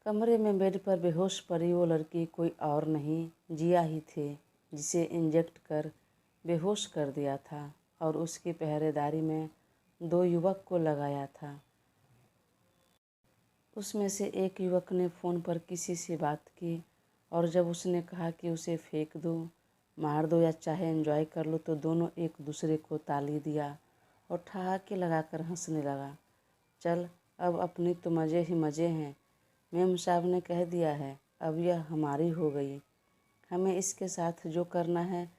कमरे में बेड पर बेहोश पड़ी वो लड़की कोई और नहीं, जिया ही थे, जिसे इंजेक्ट कर बेहोश कर दिया था और उसकी पहरेदारी में 2 युवक को लगाया था। उसमें से एक युवक ने फ़ोन पर किसी से बात की और जब उसने कहा कि उसे फेंक दो, मार दो या चाहे एंजॉय कर लो, तो दोनों एक दूसरे को ताली दिया और ठहाके लगाकर हंसने लगा। चल, अब अपनी तो मज़े ही मज़े हैं। मेम साहब ने कह दिया है, अब यह हमारी हो गई। हमें इसके साथ जो करना है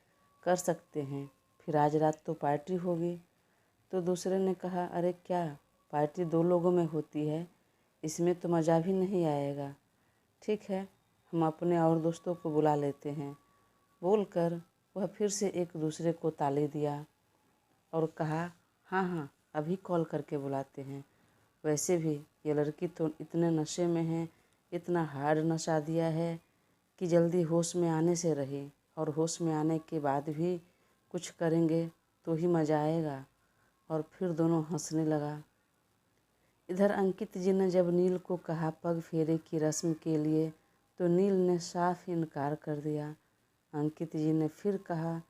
कर सकते हैं। फिर आज रात तो पार्टी होगी। तो दूसरे ने कहा, अरे क्या, पार्टी 2 लोगों में होती है, इसमें तो मज़ा भी नहीं आएगा। ठीक है, हम अपने और दोस्तों को बुला लेते हैं। बोलकर वह फिर से एक दूसरे को ताली दिया और कहा, हाँ हाँ, अभी कॉल करके बुलाते हैं। वैसे भी ये लड़की तो इतने नशे में है, इतना हार्ड नशा दिया है कि जल्दी होश में आने से रहे, और होश में आने के बाद भी कुछ करेंगे तो ही मज़ा आएगा। और फिर दोनों हंसने लगा। इधर अंकित जी ने जब नील को कहा पग फेरे की रस्म के लिए, तो नील ने साफ इनकार कर दिया। अंकित जी ने फिर कहा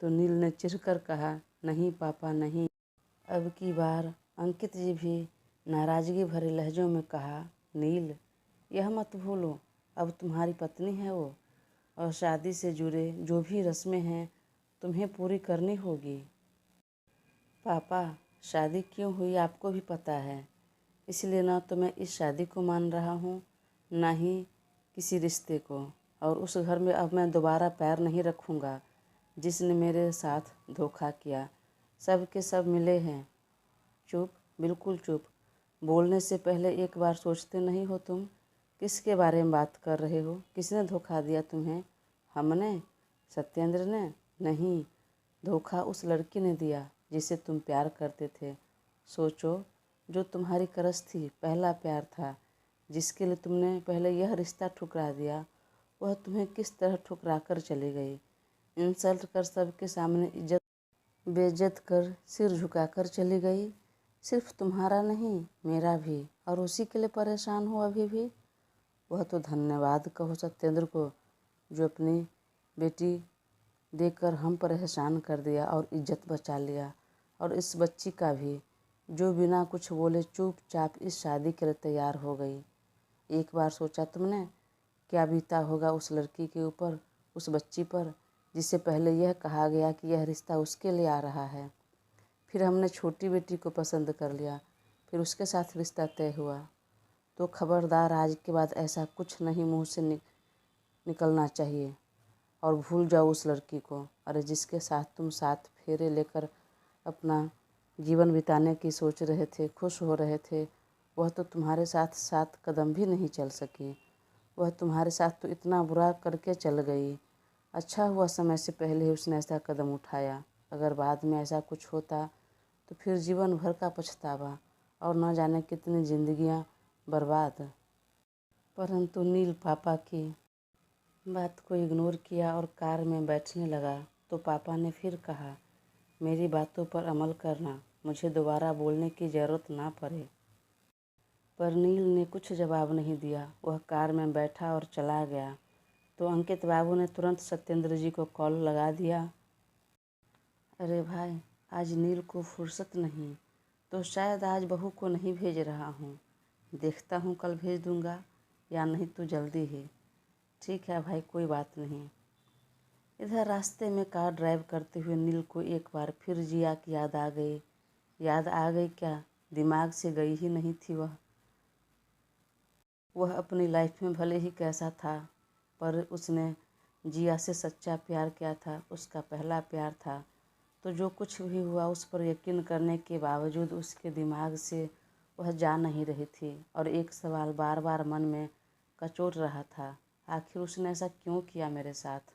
तो नील ने चिढ़कर कहा, नहीं पापा नहीं। अब की बार अंकित जी भी नाराज़गी भरे लहजों में कहा, नील, यह मत भूलो, अब तुम्हारी पत्नी है वो, और शादी से जुड़े जो भी रस्में हैं तुम्हें पूरी करनी होगी। पापा, शादी क्यों हुई आपको भी पता है, इसलिए ना तो मैं इस शादी को मान रहा हूँ, ना ही किसी रिश्ते को, और उस घर में अब मैं दोबारा पैर नहीं रखूँगा जिसने मेरे साथ धोखा किया। सब के सब मिले हैं। चुप, बिल्कुल चुप। बोलने से पहले एक बार सोचते नहीं हो तुम? किसके बारे में बात कर रहे हो? किसने धोखा दिया तुम्हें? हमने? सत्येंद्र ने? नहीं, धोखा उस लड़की ने दिया जिसे तुम प्यार करते थे। सोचो, जो तुम्हारी करस थी, पहला प्यार था, जिसके लिए तुमने पहले यह रिश्ता ठुकरा दिया, वह तुम्हें किस तरह ठुकरा कर चली गई। इंसल्ट कर सबके सामने इज्जत बेइज्जत कर सिर झुकाकर चली गई। सिर्फ तुम्हारा नहीं, मेरा भी, और उसी के लिए परेशान हो अभी भी। वह तो धन्यवाद कहो सत्येंद्र को, जो अपनी बेटी देकर हम पर एहसान कर दिया और इज्जत बचा लिया, और इस बच्ची का भी, जो बिना कुछ बोले चुपचाप इस शादी के लिए तैयार हो गई। एक बार सोचा तुमने क्या बीता होगा उस लड़की के ऊपर, उस बच्ची पर, जिसे पहले यह कहा गया कि यह रिश्ता उसके लिए आ रहा है। फिर हमने छोटी बेटी को पसंद कर लिया, फिर उसके साथ रिश्ता तय हुआ। तो खबरदार, आज के बाद ऐसा कुछ नहीं मुंह से निकलना चाहिए, और भूल जाओ उस लड़की को। अरे जिसके साथ तुम 7 फेरे लेकर अपना जीवन बिताने की सोच रहे थे, खुश हो रहे थे, वह तो तुम्हारे साथ 7 कदम भी नहीं चल सकी। वह तुम्हारे साथ तो इतना बुरा करके चल गई। अच्छा हुआ समय से पहले ही उसने ऐसा कदम उठाया, अगर बाद में ऐसा कुछ होता तो फिर जीवन भर का पछतावा और न जाने कितनी जिंदगियां बर्बाद। परंतु नील पापा की बात को इग्नोर किया और कार में बैठने लगा। तो पापा ने फिर कहा, मेरी बातों पर अमल करना, मुझे दोबारा बोलने की ज़रूरत ना पड़े। पर नील ने कुछ जवाब नहीं दिया। वह कार में बैठा और चला गया। तो अंकित बाबू ने तुरंत सत्येंद्र जी को कॉल लगा दिया। अरे भाई, आज नील को फुर्सत नहीं, तो शायद आज बहू को नहीं भेज रहा हूँ। देखता हूँ कल भेज दूँगा, या नहीं तो जल्दी ही। ठीक है भाई, कोई बात नहीं। इधर रास्ते में कार ड्राइव करते हुए नील को एक बार फिर जिया की याद आ गई। याद आ गई क्या, दिमाग से गई ही नहीं थी वह अपनी लाइफ में भले ही कैसा था, पर उसने जिया से सच्चा प्यार किया था, उसका पहला प्यार था। तो जो कुछ भी हुआ उस पर यकीन करने के बावजूद उसके दिमाग से वह जा नहीं रही थी, और एक सवाल बार बार मन में कचोट रहा था, आखिर उसने ऐसा क्यों किया मेरे साथ?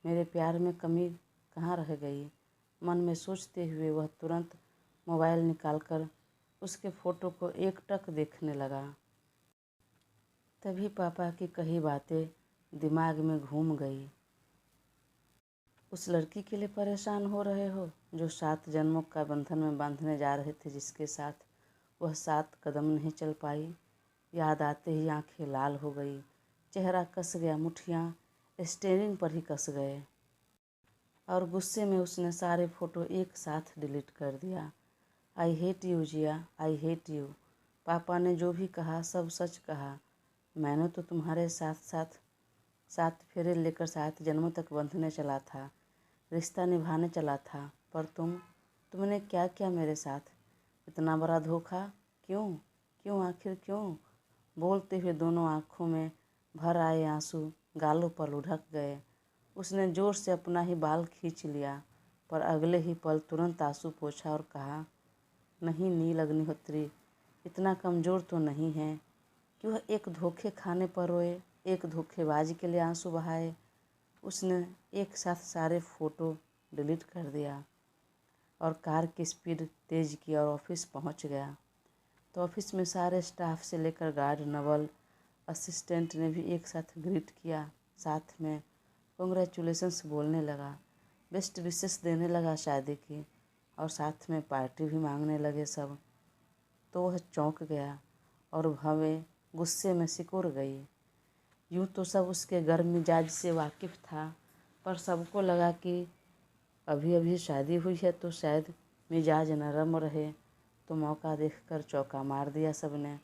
मेरे प्यार में कमी कहाँ रह गई? मन में सोचते हुए वह तुरंत मोबाइल निकालकर उसके फ़ोटो को एकटक देखने लगा। तभी पापा की कही बातें दिमाग में घूम गई। उस लड़की के लिए परेशान हो रहे हो जो 7 जन्मों का बंधन में बांधने जा रहे थे, जिसके साथ वह 7 कदम नहीं चल पाई। याद आते ही आंखें लाल हो गई, चेहरा कस गया, मुठ्ठियाँ स्टीयरिंग पर ही कस गए और गुस्से में उसने सारे फ़ोटो एक साथ डिलीट कर दिया। I hate you Jiya, I hate you. पापा ने जो भी कहा सब सच कहा। मैंने तो तुम्हारे साथ फेरे लेकर 7 जन्मों तक बंधने चला था, रिश्ता निभाने चला था, पर तुमने क्या किया मेरे साथ? इतना बड़ा धोखा। क्यों क्यों आखिर क्यों? बोलते हुए दोनों आँखों में भर आए आंसू गालों पर लुढ़क गए। उसने जोर से अपना ही बाल खींच लिया, पर अगले ही पल तुरंत आंसू पोंछा और कहा, नहीं नील अग्निहोत्री, इतना कमज़ोर तो नहीं है कि वह एक धोखे खाने पर रोए, एक धोखेबाजी के लिए आंसू बहाए। उसने एक साथ सारे फ़ोटो डिलीट कर दिया और कार की स्पीड तेज़ की और ऑफिस पहुंच गया। तो ऑफिस में सारे स्टाफ से लेकर गार्ड, नवल, असिस्टेंट ने भी एक साथ ग्रीट किया। साथ में कॉन्ग्रेचुलेशंस बोलने लगा, बेस्ट विशेस देने लगा शादी की, और साथ में पार्टी भी मांगने लगे सब। तो वह चौंक गया और भवें गुस्से में सिकुड़ गई। यूँ तो सब उसके गर्म मिजाज से वाकिफ़ था, पर सबको लगा कि अभी अभी शादी हुई है तो शायद मिजाज नरम रहे, तो मौका देखकर चौका मार दिया सबने।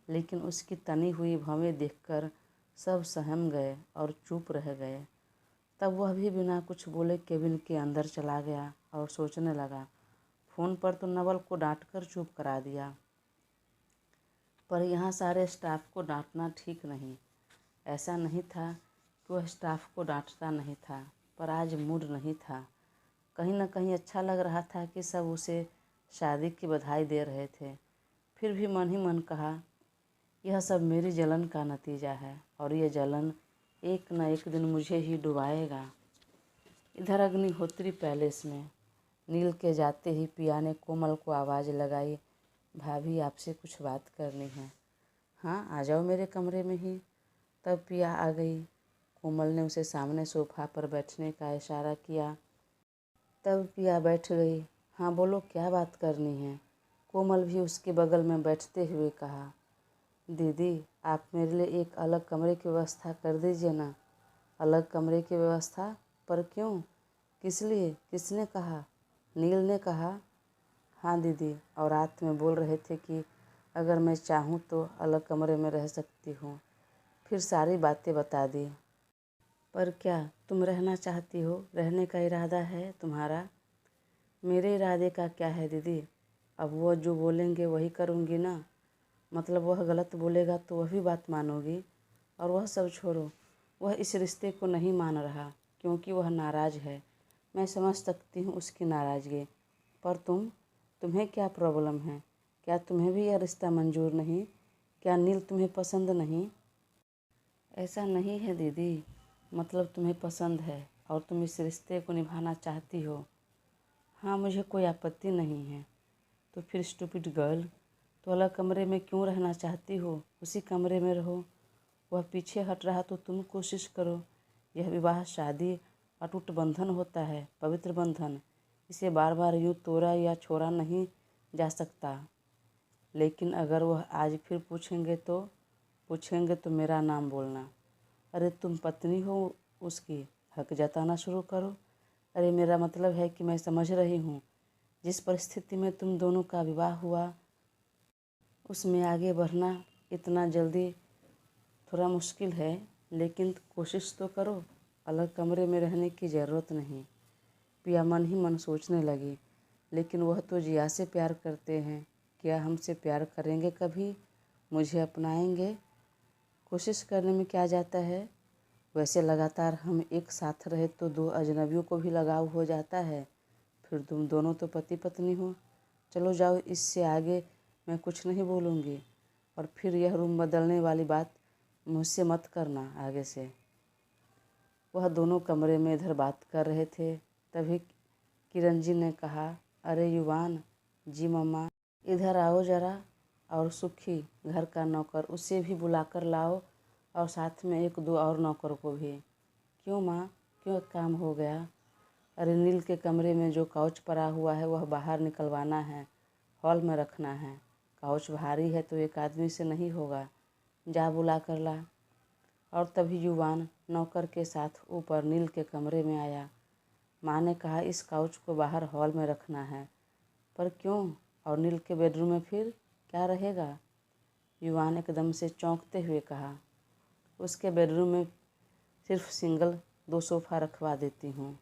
लेकिन उसकी तनी हुई भवें देखकर सब सहम गए और चुप रह गए। तब वह भी बिना कुछ बोले केबिन के अंदर चला गया और सोचने लगा। फ़ोन पर तो नवल को डांटकर चुप करा दिया, पर यहाँ सारे स्टाफ को डांटना ठीक नहीं। ऐसा नहीं था कि वह स्टाफ को डांटता नहीं था, पर आज मूड नहीं था। कहीं न कहीं अच्छा लग रहा था कि सब उसे शादी की बधाई दे रहे थे। फिर भी मन ही मन कहा, यह सब मेरी जलन का नतीजा है और यह जलन एक न एक दिन मुझे ही डुबाएगा। इधर अग्निहोत्री पैलेस में नील के जाते ही पिया ने कोमल को आवाज़ लगाई, भाभी आपसे कुछ बात करनी है। हाँ आ जाओ मेरे कमरे में ही। तब पिया आ गई। कोमल ने उसे सामने सोफा पर बैठने का इशारा किया। तब पिया बैठ गई। हाँ बोलो क्या बात करनी है? कोमल भी उसके बगल में बैठते हुए कहा, दीदी आप मेरे लिए एक अलग कमरे की व्यवस्था कर दीजिए ना। अलग कमरे की व्यवस्था? पर क्यों, किस लिए, किसने कहा? नील ने कहा। हाँ दीदी, और रात में बोल रहे थे कि अगर मैं चाहूँ तो अलग कमरे में रह सकती हूँ। फिर सारी बातें बता दी। पर क्या तुम रहना चाहती हो? रहने का इरादा है तुम्हारा? मेरे इरादे का क्या है दीदी, अब वो जो बोलेंगे वही करूँगी ना। मतलब वह गलत बोलेगा तो वह भी बात मानोगी। और वह सब छोड़ो, वह इस रिश्ते को नहीं मान रहा क्योंकि वह नाराज़ है। मैं समझ सकती हूँ उसकी नाराज़गी, पर तुम्हें क्या प्रॉब्लम है? क्या तुम्हें भी यह रिश्ता मंजूर नहीं? क्या नील तुम्हें पसंद नहीं? ऐसा नहीं है दीदी, मतलब तुम्हें पसंद है और तुम इस रिश्ते को निभाना चाहती हो। हाँ मुझे कोई आपत्ति नहीं है। तो फिर स्टूपिड गर्ल, तो अलग कमरे में क्यों रहना चाहती हो? उसी कमरे में रहो। वह पीछे हट रहा तो तुम कोशिश करो। यह विवाह शादी अटूट बंधन होता है, पवित्र बंधन। इसे बार बार यूँ तोड़ा या छोड़ा नहीं जा सकता। लेकिन अगर वह आज फिर पूछेंगे तो मेरा नाम बोलना। अरे तुम पत्नी हो उसकी, हक जताना शुरू करो। अरे मेरा मतलब है कि मैं समझ रही हूँ जिस परिस्थिति में तुम दोनों का विवाह हुआ उसमें आगे बढ़ना इतना जल्दी थोड़ा मुश्किल है, लेकिन कोशिश तो करो। अलग कमरे में रहने की ज़रूरत नहीं। पिया मन ही मन सोचने लगी, लेकिन वह तो जिया से प्यार करते हैं, क्या हमसे प्यार करेंगे कभी? मुझे अपनाएंगे? कोशिश करने में क्या जाता है? वैसे लगातार हम एक साथ रहे तो 2 अजनबियों को भी लगाव हो जाता है। फिर तुम दोनों तो पति पत्नी हो। चलो जाओ, इससे आगे मैं कुछ नहीं बोलूँगी। और फिर यह रूम बदलने वाली बात मुझसे मत करना आगे से। वह दोनों कमरे में इधर बात कर रहे थे, तभी किरण जी ने कहा, अरे युवान जी मम्मा, इधर आओ ज़रा। और सुखी घर का नौकर, उसे भी बुलाकर लाओ और साथ में 1-2 और नौकर को भी। क्यों माँ, क्यों काम हो गया? अरे नील के कमरे में जो काउच पड़ा हुआ है वह बाहर निकलवाना है, हॉल में रखना है। काउच भारी है तो एक आदमी से नहीं होगा, जा बुला कर ला। और तभी युवान नौकर के साथ ऊपर नील के कमरे में आया। माँ ने कहा इस काउच को बाहर हॉल में रखना है। पर क्यों? और नील के बेडरूम में फिर क्या रहेगा? युवान एकदम से चौंकते हुए कहा, उसके बेडरूम में सिर्फ सिंगल 2 सोफ़ा रखवा देती हूँ।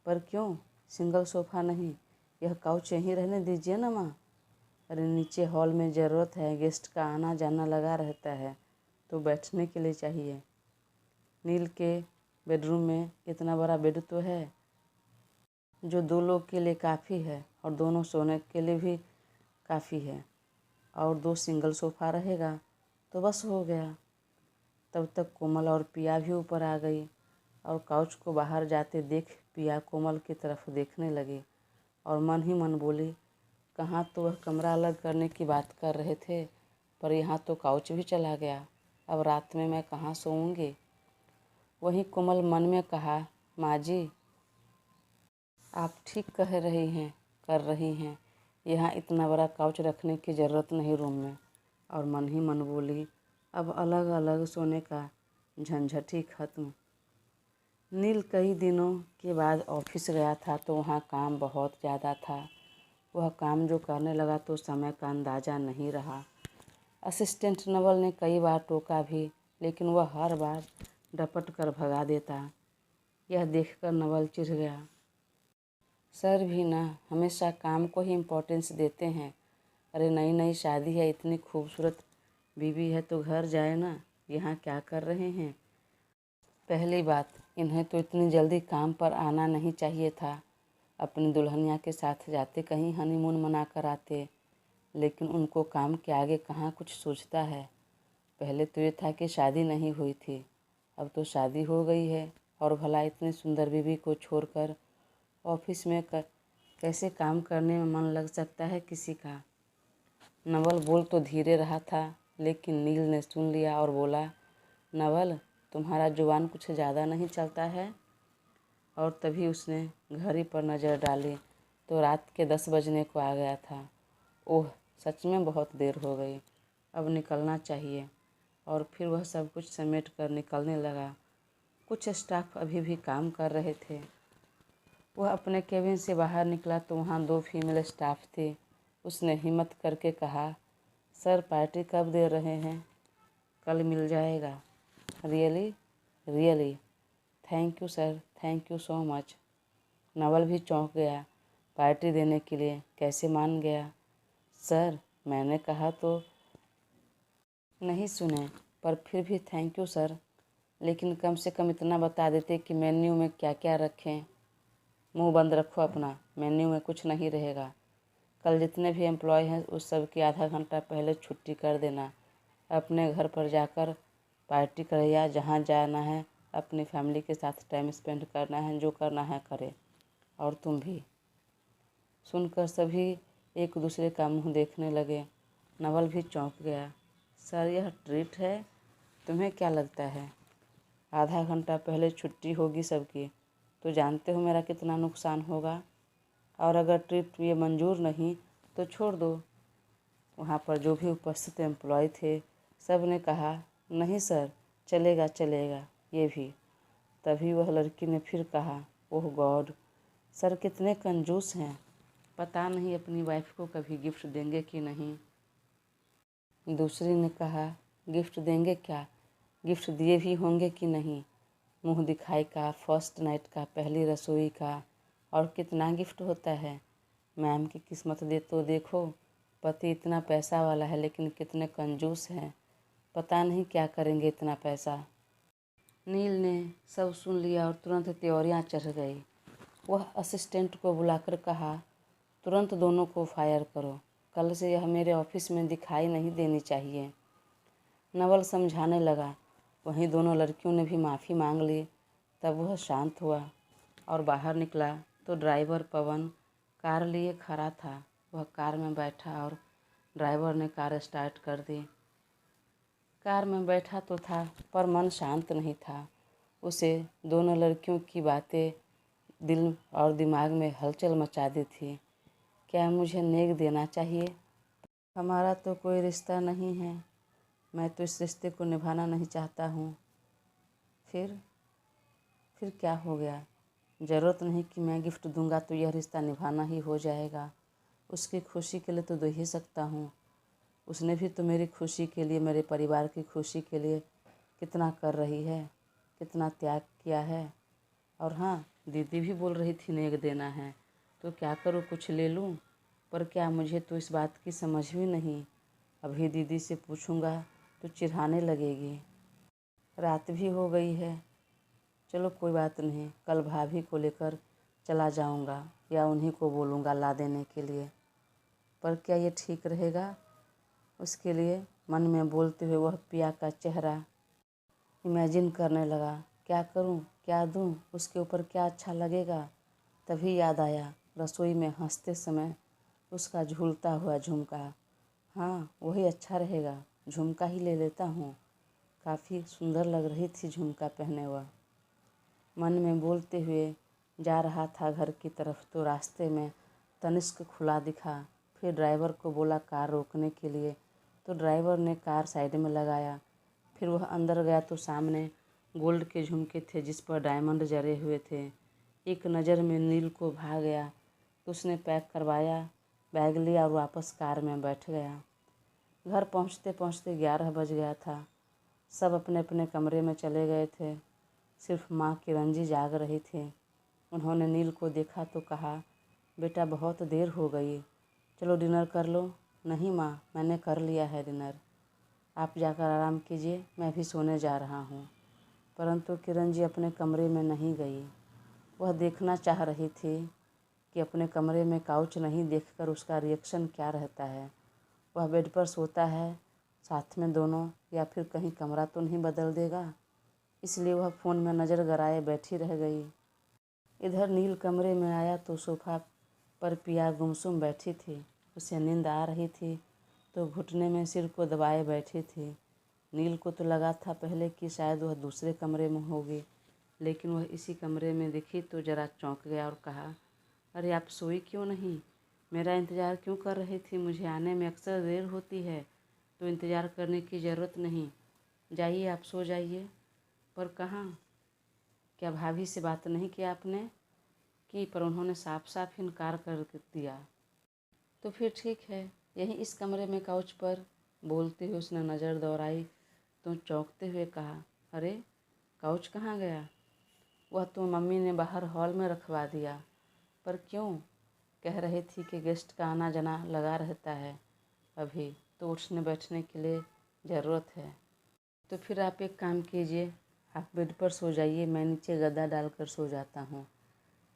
पर क्यों? सिंगल सोफ़ा नहीं, यह काउच यहीं रहने दीजिए ना माँ। अरे नीचे हॉल में ज़रूरत है, गेस्ट का आना जाना लगा रहता है, तो बैठने के लिए चाहिए। नील के बेडरूम में इतना बड़ा बेड तो है जो 2 लोग के लिए काफ़ी है और दोनों सोने के लिए भी काफ़ी है। और 2 सिंगल सोफ़ा रहेगा तो बस हो गया। तब तक कोमल और पिया भी ऊपर आ गई और काउच को बाहर जाते देख पिया कोमल की तरफ देखने लगी और मन ही मन बोली, कहाँ तो वह कमरा अलग करने की बात कर रहे थे, पर यहाँ तो काउच भी चला गया। अब रात में मैं कहाँ सोऊंगी? वहीं कोमल मन में कहा, माँ जी आप ठीक कह रही हैं, यहाँ इतना बड़ा काउच रखने की ज़रूरत नहीं रूम में। और मन ही मन बोली, अब अलग अलग सोने का झंझट ही खत्म। नील कई दिनों के बाद ऑफिस गया था तो वहाँ काम बहुत ज़्यादा था। वह काम जो करने लगा तो समय का अंदाज़ा नहीं रहा। असिस्टेंट नवल ने कई बार टोका भी, लेकिन वह हर बार डपट कर भगा देता। यह देखकर नवल चिढ़ गया। सर भी ना हमेशा काम को ही इम्पोर्टेंस देते हैं। अरे नई नई शादी है, इतनी खूबसूरत बीवी है तो घर जाए ना, यहाँ क्या कर रहे हैं? पहली बात, इन्हें तो इतनी जल्दी काम पर आना नहीं चाहिए था। अपनी दुल्हनिया के साथ जाते, कहीं हनीमून मना कर आते। लेकिन उनको काम के आगे कहाँ कुछ सोचता है। पहले तो ये था कि शादी नहीं हुई थी, अब तो शादी हो गई है। और भला इतनी सुंदर बीवी को छोड़कर ऑफिस में कैसे काम करने में मन लग सकता है किसी का? नवल बोल तो धीरे रहा था, लेकिन नील ने सुन लिया और बोला, नवल तुम्हारा जुबान कुछ ज़्यादा नहीं चलता है? और तभी उसने घड़ी पर नज़र डाली तो रात के 10 बजने को आ गया था। ओह सच में बहुत देर हो गई, अब निकलना चाहिए। और फिर वह सब कुछ समेट कर निकलने लगा। कुछ स्टाफ अभी भी काम कर रहे थे। वह अपने केबिन से बाहर निकला तो वहाँ 2 फीमेल स्टाफ थे। उसने हिम्मत करके कहा, सर पार्टी कब दे रहे हैं? कल मिल जाएगा। Really? Really? Thank you sir, thank you so much. Naval भी चौंक गया। पार्टी देने के लिए कैसे मान गया? सर मैंने कहा तो नहीं सुने, पर फिर भी थैंक यू सर। लेकिन कम से कम इतना बता देते कि मेन्यू में क्या क्या रखें। मुंह बंद रखो अपना, मेन्यू में कुछ नहीं रहेगा। कल जितने भी एम्प्लॉय हैं उस सब की आधा घंटा पहले छुट्टी कर देना। अपने घर पर जाकर पार्टी करे या जहाँ जाना है अपनी फैमिली के साथ टाइम स्पेंड करना है, जो करना है करे। और तुम भी। सुनकर सभी एक दूसरे का मुंह देखने लगे। नवल भी चौंक गया। सर यह ट्रीट है, तुम्हें क्या लगता है आधा घंटा पहले छुट्टी होगी सबकी तो जानते हो मेरा कितना नुकसान होगा? और अगर ट्रीट ये मंजूर नहीं तो छोड़ दो। वहाँ पर जो भी उपस्थित एम्प्लॉय थे सब ने कहा, नहीं सर चलेगा चलेगा ये भी। तभी वह लड़की ने फिर कहा, ओह गॉड सर कितने कंजूस हैं, पता नहीं अपनी वाइफ को कभी गिफ्ट देंगे कि नहीं। दूसरी ने कहा, गिफ्ट देंगे क्या, गिफ्ट दिए भी होंगे कि नहीं। मुंह दिखाई का, फर्स्ट नाइट का, पहली रसोई का, और कितना गिफ्ट होता है। मैम की किस्मत दे तो देखो, पति इतना पैसा वाला है लेकिन कितने कंजूस हैं, पता नहीं क्या करेंगे इतना पैसा। नील ने सब सुन लिया और तुरंत त्योरियां चढ़ गई। वह असिस्टेंट को बुलाकर कहा, तुरंत दोनों को फायर करो, कल से यह मेरे ऑफिस में दिखाई नहीं देनी चाहिए। नवल समझाने लगा। वहीं दोनों लड़कियों ने भी माफ़ी मांग ली। तब वह शांत हुआ और बाहर निकला तो ड्राइवर पवन कार लिए खड़ा था। वह कार में बैठा और ड्राइवर ने कार स्टार्ट कर दी। कार में बैठा तो था पर मन शांत नहीं था। उसे दोनों लड़कियों की बातें दिल और दिमाग में हलचल मचा दी थी। क्या मुझे नेक देना चाहिए? हमारा तो कोई रिश्ता नहीं है, मैं तो इस रिश्ते को निभाना नहीं चाहता हूँ। फिर क्या हो गया? ज़रूरत नहीं कि मैं गिफ्ट दूंगा तो यह रिश्ता निभाना ही हो जाएगा। उसकी खुशी के लिए तो दे ही सकता हूँ। उसने भी तो मेरी खुशी के लिए, मेरे परिवार की खुशी के लिए कितना कर रही है, कितना त्याग किया है। और हाँ, दीदी भी बोल रही थी नेक देना है, तो क्या करूँ, कुछ ले लूँ? पर क्या, मुझे तो इस बात की समझ भी नहीं। अभी दीदी से पूछूंगा तो चिढ़ाने लगेगी। रात भी हो गई है। चलो कोई बात नहीं, कल भाभी को लेकर चला जाऊंगा या उन्हीं को बोलूँगा ला देने के लिए। पर क्या ये ठीक रहेगा? उसके लिए मन में बोलते हुए वह पिया का चेहरा इमेजिन करने लगा। क्या करूं, क्या दूं, उसके ऊपर क्या अच्छा लगेगा? तभी याद आया रसोई में हंसते समय उसका झूलता हुआ झुमका। हाँ, वही अच्छा रहेगा, झुमका ही ले लेता हूँ। काफ़ी सुंदर लग रही थी झुमका पहने हुआ। मन में बोलते हुए जा रहा था घर की तरफ तो रास्ते में तनिष्क खुला दिखा। फिर ड्राइवर को बोला कार रोकने के लिए, तो ड्राइवर ने कार साइड में लगाया। फिर वह अंदर गया तो सामने गोल्ड के झुमके थे जिस पर डायमंड जरे हुए थे। एक नज़र में नील को भा गया तो उसने पैक करवाया, बैग लिया और वापस कार में बैठ गया। घर पहुंचते पहुंचते 11 बज गया था। सब अपने अपने कमरे में चले गए थे। सिर्फ माँ किरंजी जाग रही थी। उन्होंने नील को देखा तो कहा, बेटा बहुत देर हो गई, चलो डिनर कर लो। नहीं माँ, मैंने कर लिया है डिनर, आप जाकर आराम कीजिए, मैं भी सोने जा रहा हूँ। परंतु किरंजी अपने कमरे में नहीं गई। वह देखना चाह रही थी कि अपने कमरे में काउच नहीं देखकर उसका रिएक्शन क्या रहता है। वह बेड पर सोता है साथ में दोनों, या फिर कहीं कमरा तो नहीं बदल देगा। इसलिए वह फ़ोन में नज़र गड़ाए बैठी रह गई। इधर नील कमरे में आया तो सोफा पर पिया गुमसुम बैठी थी। उसे नींद आ रही थी तो घुटने में सिर को दबाए बैठी थी। नील को तो लगा था पहले कि शायद वह दूसरे कमरे में होगी, लेकिन वह इसी कमरे में दिखी तो ज़रा चौंक गया और कहा, अरे आप सोई क्यों नहीं? मेरा इंतज़ार क्यों कर रही थी? मुझे आने में अक्सर देर होती है, तो इंतज़ार करने की ज़रूरत नहीं। जाइए, आप सो जाइए। पर कहाँ? क्या भाभी से बात नहीं किया आपने? की, पर उन्होंने साफ साफ इनकार कर दिया। तो फिर ठीक है, यहीं इस कमरे में काउच पर। बोलते हुए उसने नज़र दौड़ाई तो चौंकते हुए कहा, अरे काउच कहाँ गया? वह तो मम्मी ने बाहर हॉल में रखवा दिया। पर क्यों? कह रही थी कि गेस्ट का आना जाना लगा रहता है, अभी तो उठने बैठने के लिए ज़रूरत है। तो फिर आप एक काम कीजिए, आप बेड पर सो जाइए, मैं नीचे गद्दा डालकर सो जाता हूँ।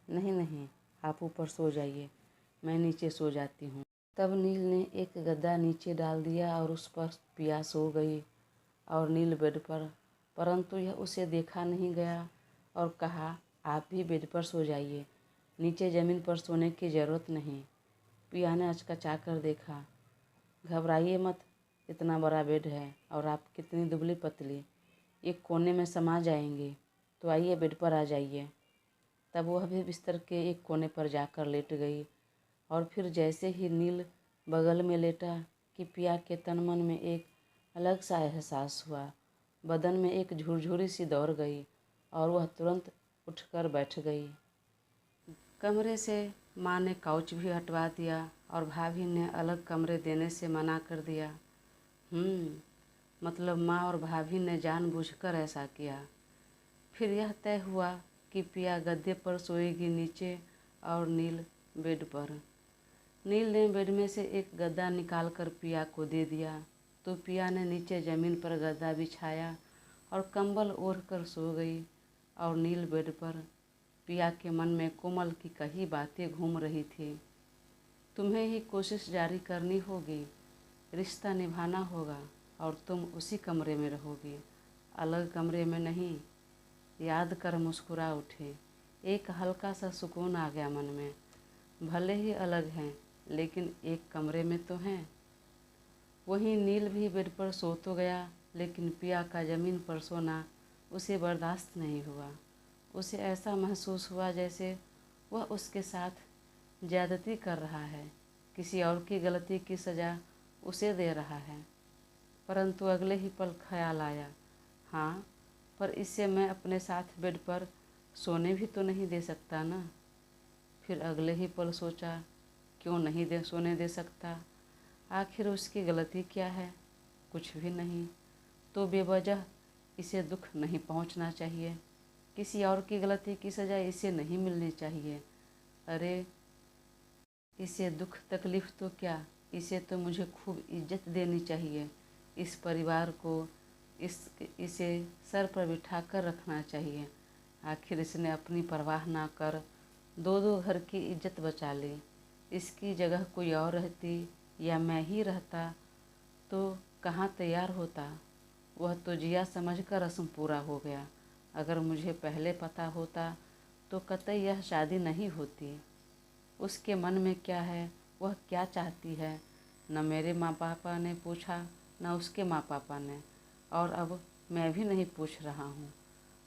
नहीं नहीं, आप ऊपर सो जाइए, मैं नीचे सो जाती हूँ। तब नील ने एक गद्दा नीचे डाल दिया और उस पर पिया सो गई और नील बेड पर। परंतु यह उसे देखा नहीं गया और कहा, आप भी बेड पर सो जाइए, नीचे ज़मीन पर सोने की ज़रूरत नहीं। पिया ने अचकचा कर देखा। घबराइए मत, इतना बड़ा बेड है और आप कितनी दुबली पतली, एक कोने में समा जाएंगी, तो आइए बेड पर आ जाइए। तब वह भी बिस्तर के एक कोने पर जाकर लेट गई और फिर जैसे ही नील बगल में लेटा कि पिया के तन मन में एक अलग सा एहसास हुआ। बदन में एक झुरझुरी सी दौड़ गई और वह तुरंत उठकर बैठ गई। कमरे से माँ ने काउच भी हटवा दिया और भाभी ने अलग कमरे देने से मना कर दिया। मतलब माँ और भाभी ने जानबूझकर ऐसा किया। फिर यह तय हुआ कि पिया गद्दे पर सोएगी नीचे और नील बेड पर। नील ने बेड में से एक गद्दा निकालकर पिया को दे दिया तो पिया ने नीचे ज़मीन पर गद्दा बिछाया और कंबल ओढ़कर सो गई और नील बेड पर। पिया के मन में कोमल की कही बातें घूम रही थी। तुम्हें ही कोशिश जारी करनी होगी, रिश्ता निभाना होगा और तुम उसी कमरे में रहोगी, अलग कमरे में नहीं। याद कर मुस्कुरा उठे। एक हल्का सा सुकून आ गया मन में। भले ही अलग हैं लेकिन एक कमरे में तो हैं। वहीं नील भी बेड पर सो तो गया, लेकिन पिया का ज़मीन पर सोना उसे बर्दाश्त नहीं हुआ। उसे ऐसा महसूस हुआ जैसे वह उसके साथ ज़्यादती कर रहा है, किसी और की गलती की सज़ा उसे दे रहा है। परंतु अगले ही पल ख्याल आया, हाँ, पर इसे मैं अपने साथ बेड पर सोने भी तो नहीं दे सकता ना। फिर अगले ही पल सोचा, क्यों नहीं सोने दे सकता? आखिर उसकी गलती क्या है? कुछ भी नहीं। तो बेवजह इसे दुख नहीं पहुंचना चाहिए। किसी और की गलती की सजा इसे नहीं मिलनी चाहिए। अरे, इसे दुख तकलीफ़ तो क्या, इसे तो मुझे खूब इज्जत देनी चाहिए। इस परिवार को इसे सर पर बिठा कर रखना चाहिए। आखिर इसने अपनी परवाह ना कर दो दो घर की इज्जत बचा ली। इसकी जगह कोई और रहती या मैं ही रहता तो कहाँ तैयार होता। वह तो जिया समझकर रस्म पूरा हो गया। अगर मुझे पहले पता होता तो कतई यह शादी नहीं होती। उसके मन में क्या है, वह क्या चाहती है, न मेरे माँ पापा ने पूछा न उसके माँ पापा ने, और अब मैं भी नहीं पूछ रहा हूँ।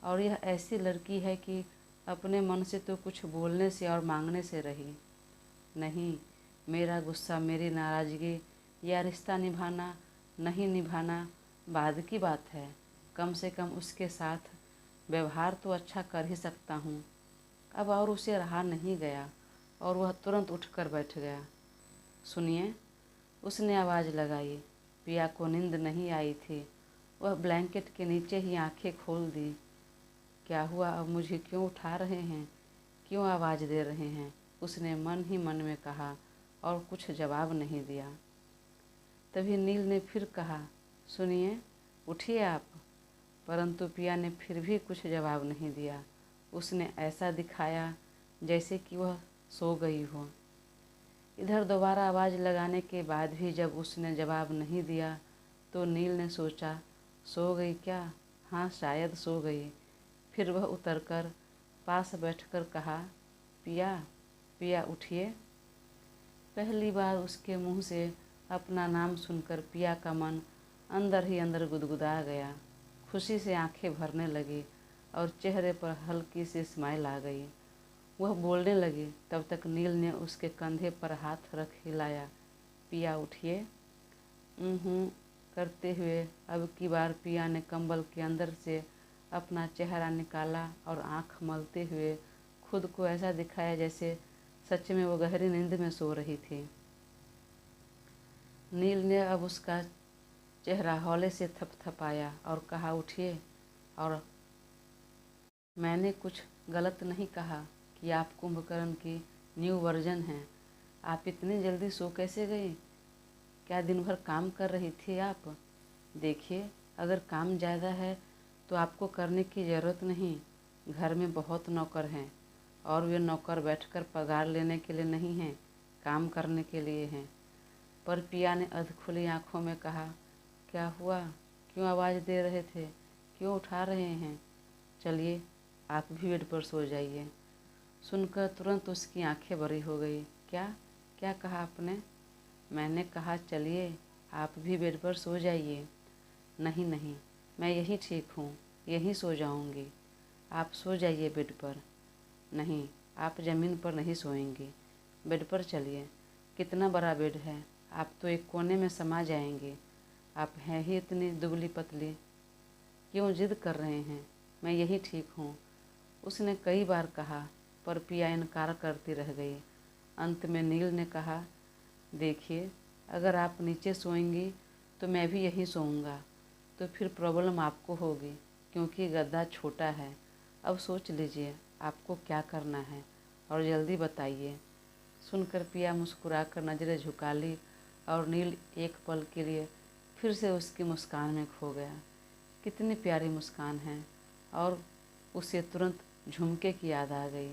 और यह ऐसी लड़की है कि अपने मन से तो कुछ बोलने से और मांगने से रही नहीं। मेरा गुस्सा, मेरी नाराज़गी या रिश्ता निभाना नहीं निभाना बाद की बात है। कम से कम उसके साथ व्यवहार तो अच्छा कर ही सकता हूँ। अब और उसे रहा नहीं गया और वह तुरंत उठकर बैठ गया। सुनिए, उसने आवाज़ लगाई। पिया को नींद नहीं आई थी। वह ब्लैंकेट के नीचे ही आंखें खोल दी। क्या हुआ, अब मुझे क्यों उठा रहे हैं, क्यों आवाज़ दे रहे हैं? उसने मन ही मन में कहा और कुछ जवाब नहीं दिया। तभी नील ने फिर कहा, सुनिए, उठिए आप। परंतु पिया ने फिर भी कुछ जवाब नहीं दिया। उसने ऐसा दिखाया जैसे कि वह सो गई हो। इधर दोबारा आवाज़ लगाने के बाद भी जब उसने जवाब नहीं दिया तो नील ने सोचा, सो गई क्या? हाँ, शायद सो गई। फिर वह उतरकर पास बैठकर कहा, पिया, पिया उठिए। पहली बार उसके मुंह से अपना नाम सुनकर पिया का मन अंदर ही अंदर गुदगुदा गया। खुशी से आंखें भरने लगी और चेहरे पर हल्की सी स्माइल आ गई। वह बोलने लगी, तब तक नील ने उसके कंधे पर हाथ रख हिलाया। पिया उठिए। करते हुए अब की बार पिया ने कंबल के अंदर से अपना चेहरा निकाला और आंख मलते हुए खुद को ऐसा दिखाया जैसे सच में वो गहरी नींद में सो रही थी। नील ने अब उसका चेहरा हौले से थपथपाया और कहा, उठिए। और मैंने कुछ गलत नहीं कहा कि आप कुंभकर्ण की न्यू वर्जन हैं। आप इतनी जल्दी सो कैसे गई? क्या दिन भर काम कर रही थी आप? देखिए, अगर काम ज़्यादा है तो आपको करने की ज़रूरत नहीं। घर में बहुत नौकर हैं और वे नौकर बैठकर पगार लेने के लिए नहीं हैं, काम करने के लिए हैं। पर पिया ने अधखुली आंखों में कहा, क्या हुआ, क्यों आवाज़ दे रहे थे, क्यों उठा रहे हैं? चलिए, आप भी बेड पर सो जाइए। सुनकर तुरंत उसकी आंखें बड़ी हो गई। क्या क्या कहा आपने? मैंने कहा चलिए, आप भी बेड पर सो जाइए। नहीं नहीं, मैं यहीं ठीक हूँ, यहीं सो जाऊँगी। आप सो जाइए बेड पर। नहीं, आप ज़मीन पर नहीं सोएंगी, बेड पर चलिए। कितना बड़ा बेड है, आप तो एक कोने में समा जाएंगे। आप हैं ही इतनी दुबली पतली, क्यों जिद कर रहे हैं? मैं यही ठीक हूँ, उसने कई बार कहा, पर पिया इनकार करती रह गई। अंत में नील ने कहा, देखिए, अगर आप नीचे सोएंगी तो मैं भी यहीं सोऊंगा, तो फिर प्रॉब्लम आपको होगी क्योंकि गद्दा छोटा है। अब सोच लीजिए आपको क्या करना है और जल्दी बताइए। सुनकर पिया मुस्कुराकर नज़रें झुका ली और नील एक पल के लिए फिर से उसकी मुस्कान में खो गया। कितनी प्यारी मुस्कान है। और उसे तुरंत झुमके की याद आ गई।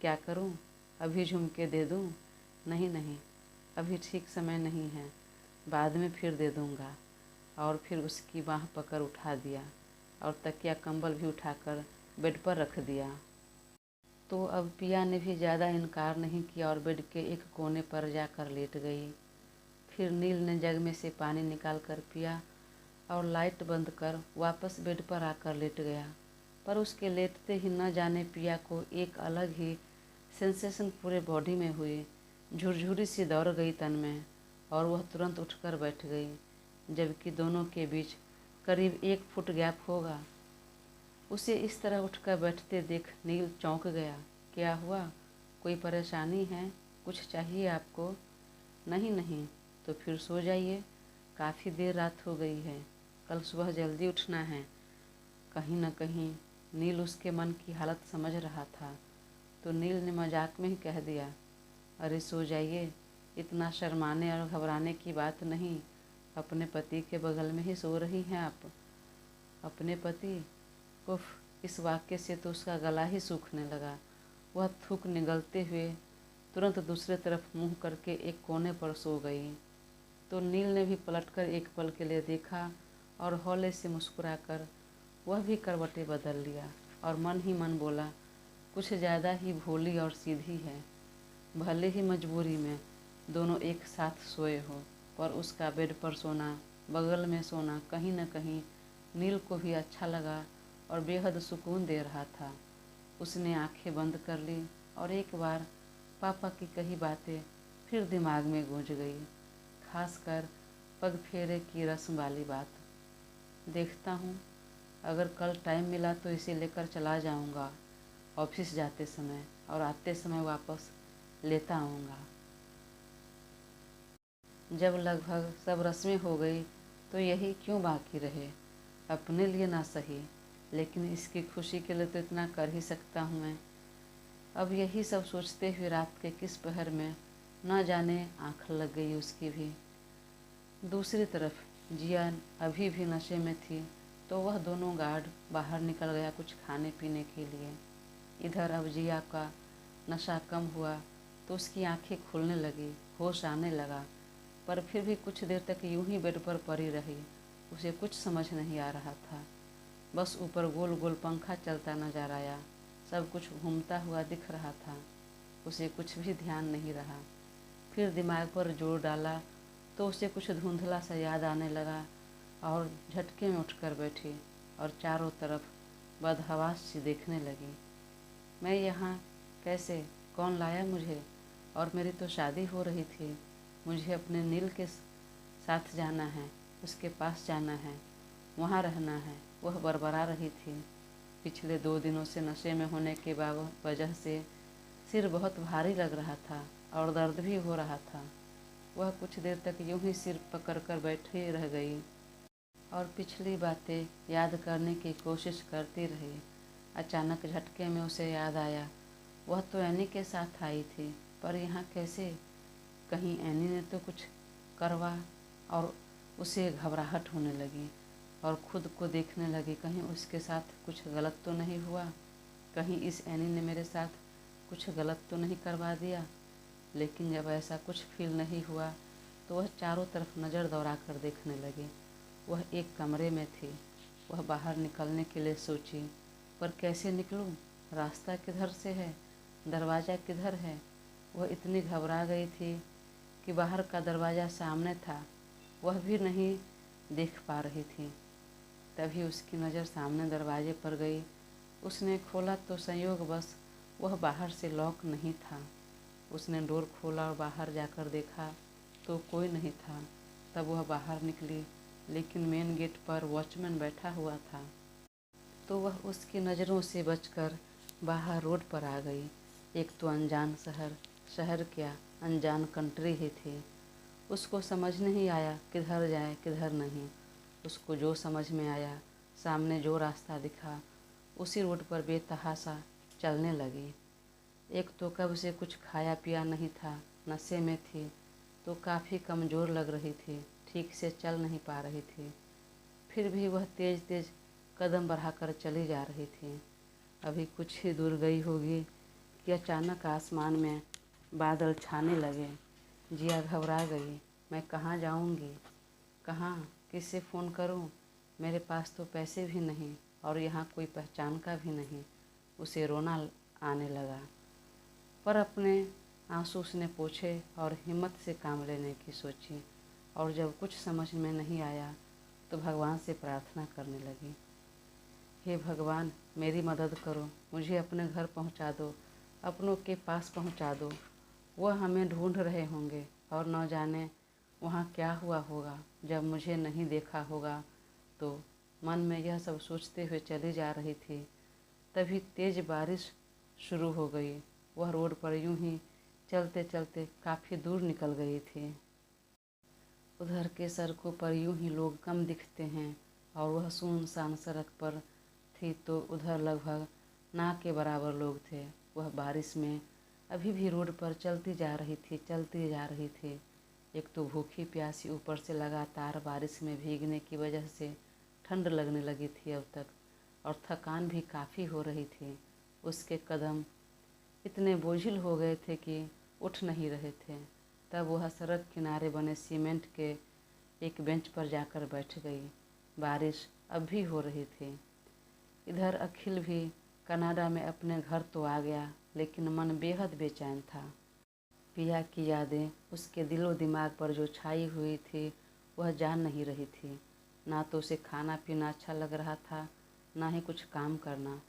क्या करूं, अभी झुमके दे दूं? नहीं नहीं, अभी ठीक समय नहीं है, बाद में फिर दे दूंगा। और फिर उसकी बाँह पकड़ उठा दिया और तकिया कंबल भी उठाकर बेड पर रख दिया। तो अब पिया ने भी ज़्यादा इनकार नहीं किया और बेड के एक कोने पर जाकर लेट गई। फिर नील ने जग में से पानी निकाल कर पिया और लाइट बंद कर वापस बेड पर आकर लेट गया। पर उसके लेटते ही न जाने पिया को एक अलग ही सेंसेशन पूरे बॉडी में हुई। झुरझुरी सी दौड़ गई तन में और वह तुरंत उठकर बैठ गई। जबकि दोनों के बीच करीब 1 फुट गैप होगा। उसे इस तरह उठकर बैठते देख नील चौंक गया। क्या हुआ? कोई परेशानी है? कुछ चाहिए आपको? नहीं नहीं। तो फिर सो जाइए, काफ़ी देर रात हो गई है, कल सुबह जल्दी उठना है। कहीं न कहीं नील उसके मन की हालत समझ रहा था, तो नील ने मजाक में ही कह दिया, अरे सो जाइए, इतना शर्माने और घबराने की बात नहीं। अपने पति के बगल में ही सो रही हैं आप। अपने पति? उफ! इस वाक्य से तो उसका गला ही सूखने लगा। वह थूक निगलते हुए तुरंत दूसरे तरफ मुंह करके एक कोने पर सो गई। तो नील ने भी पलटकर एक पल के लिए देखा और हौले से मुस्कुराकर वह भी करवटें बदल लिया और मन ही मन बोला, कुछ ज़्यादा ही भोली और सीधी है। भले ही मजबूरी में दोनों एक साथ सोए हो, पर उसका बेड पर सोना, बगल में सोना कहीं न कहीं नील को भी अच्छा लगा और बेहद सुकून दे रहा था। उसने आंखें बंद कर ली और एक बार पापा की कही बातें फिर दिमाग में गूंज गई, खासकर पग फेरे की रस्म वाली बात। देखता हूँ, अगर कल टाइम मिला तो इसे लेकर चला जाऊँगा ऑफिस जाते समय, और आते समय वापस लेता आऊँगा। जब लगभग सब रस्में हो गई तो यही क्यों बाकी रहे, अपने लिए ना सही, लेकिन इसकी खुशी के लिए तो इतना कर ही सकता हूँ मैं। अब यही सब सोचते हुए रात के किस पहर में न जाने आँख लग गई उसकी भी। दूसरी तरफ जिया अभी भी नशे में थी, तो वह दोनों गार्ड बाहर निकल गया कुछ खाने पीने के लिए। इधर अब जिया का नशा कम हुआ तो उसकी आंखें खुलने लगी, होश आने लगा, पर फिर भी कुछ देर तक यूं ही बेड पर पड़ी रही। उसे कुछ समझ नहीं आ रहा था, बस ऊपर गोल गोल पंखा चलता नजर आया, सब कुछ घूमता हुआ दिख रहा था। उसे कुछ भी ध्यान नहीं रहा। फिर दिमाग पर जोर डाला तो उसे कुछ धुंधला सा याद आने लगा और झटके में उठकर बैठी और चारों तरफ बदहवास सी देखने लगी। मैं यहाँ कैसे? कौन लाया मुझे? और मेरी तो शादी हो रही थी। मुझे अपने नील के साथ जाना है, उसके पास जाना है, वहाँ रहना है। वह बरबरा रही थी। पिछले 2 दिनों से नशे में होने के वजह से सिर बहुत भारी लग रहा था और दर्द भी हो रहा था। वह कुछ देर तक यूं ही सिर पकड़कर बैठी रह गई और पिछली बातें याद करने की कोशिश करती रही। अचानक झटके में उसे याद आया, वह तो एनी के साथ आई थी, पर यहाँ कैसे? कहीं एनी ने तो कुछ करवा? और उसे घबराहट होने लगी और खुद को देखने लगी, कहीं उसके साथ कुछ गलत तो नहीं हुआ, कहीं इस एनी ने मेरे साथ कुछ गलत तो नहीं करवा दिया। लेकिन जब ऐसा कुछ फील नहीं हुआ तो वह चारों तरफ नज़र दौड़ा कर देखने लगी। वह एक कमरे में थी। वह बाहर निकलने के लिए सोची, पर कैसे निकलूं? रास्ता किधर से है? दरवाज़ा किधर है? वह इतनी घबरा गई थी कि बाहर का दरवाज़ा सामने था, वह भी नहीं देख पा रही थी। तभी उसकी नज़र सामने दरवाजे पर गई। उसने खोला तो संयोगवश वह बाहर से लॉक नहीं था। उसने डोर खोला और बाहर जाकर देखा तो कोई नहीं था। तब वह बाहर निकली, लेकिन मेन गेट पर वॉचमैन बैठा हुआ था। तो वह उसकी नज़रों से बचकर बाहर रोड पर आ गई। एक तो अनजान शहर, शहर क्या अनजान कंट्री ही थी। उसको समझ नहीं आया किधर जाए किधर नहीं। उसको जो समझ में आया, सामने जो रास्ता दिखा उसी रोड पर बेतहाशा चलने लगी। एक तो कब से कुछ खाया पिया नहीं था, नशे में थी, तो काफ़ी कमज़ोर लग रही थी, ठीक से चल नहीं पा रही थी। फिर भी वह तेज़ तेज़ कदम बढ़ाकर चली जा रही थी। अभी कुछ ही दूर गई होगी कि अचानक आसमान में बादल छाने लगे। जिया घबरा गई। मैं कहाँ जाऊँगी? कहाँ? किससे फ़ोन करूँ? मेरे पास तो पैसे भी नहीं और यहाँ कोई पहचान का भी नहीं। उसे रोना आने लगा, पर अपने आंसू उसने पोंछे और हिम्मत से काम लेने की सोची। और जब कुछ समझ में नहीं आया तो भगवान से प्रार्थना करने लगी, हे भगवान, मेरी मदद करो, मुझे अपने घर पहुंचा दो, अपनों के पास पहुंचा दो। वह हमें ढूंढ रहे होंगे और न जाने वहाँ क्या हुआ होगा, जब मुझे नहीं देखा होगा। तो मन में यह सब सोचते हुए चली जा रही थी, तभी तेज बारिश शुरू हो गई। वह रोड पर यूं ही चलते चलते काफ़ी दूर निकल गई थी। उधर के सड़कों पर यूं ही लोग कम दिखते हैं और वह सुनसान सड़क पर थी तो उधर लगभग ना के बराबर लोग थे। वह बारिश में अभी भी रोड पर चलती जा रही थी। एक तो भूखी प्यासी, ऊपर से लगातार बारिश में भीगने की वजह से ठंड लगने लगी थी अब तक, और थकान भी काफ़ी हो रही थी। उसके कदम इतने बोझिल हो गए थे कि उठ नहीं रहे थे। तब वह सड़क किनारे बने सीमेंट के एक बेंच पर जाकर बैठ गई। बारिश अब भी हो रही थी। इधर अखिल भी कनाडा में अपने घर तो आ गया, लेकिन मन बेहद बेचैन था। पिया की यादें उसके दिलो दिमाग पर जो छाई हुई थी वह जान नहीं रही थी। ना तो उसे खाना पीना अच्छा लग रहा था, ना ही कुछ काम करना।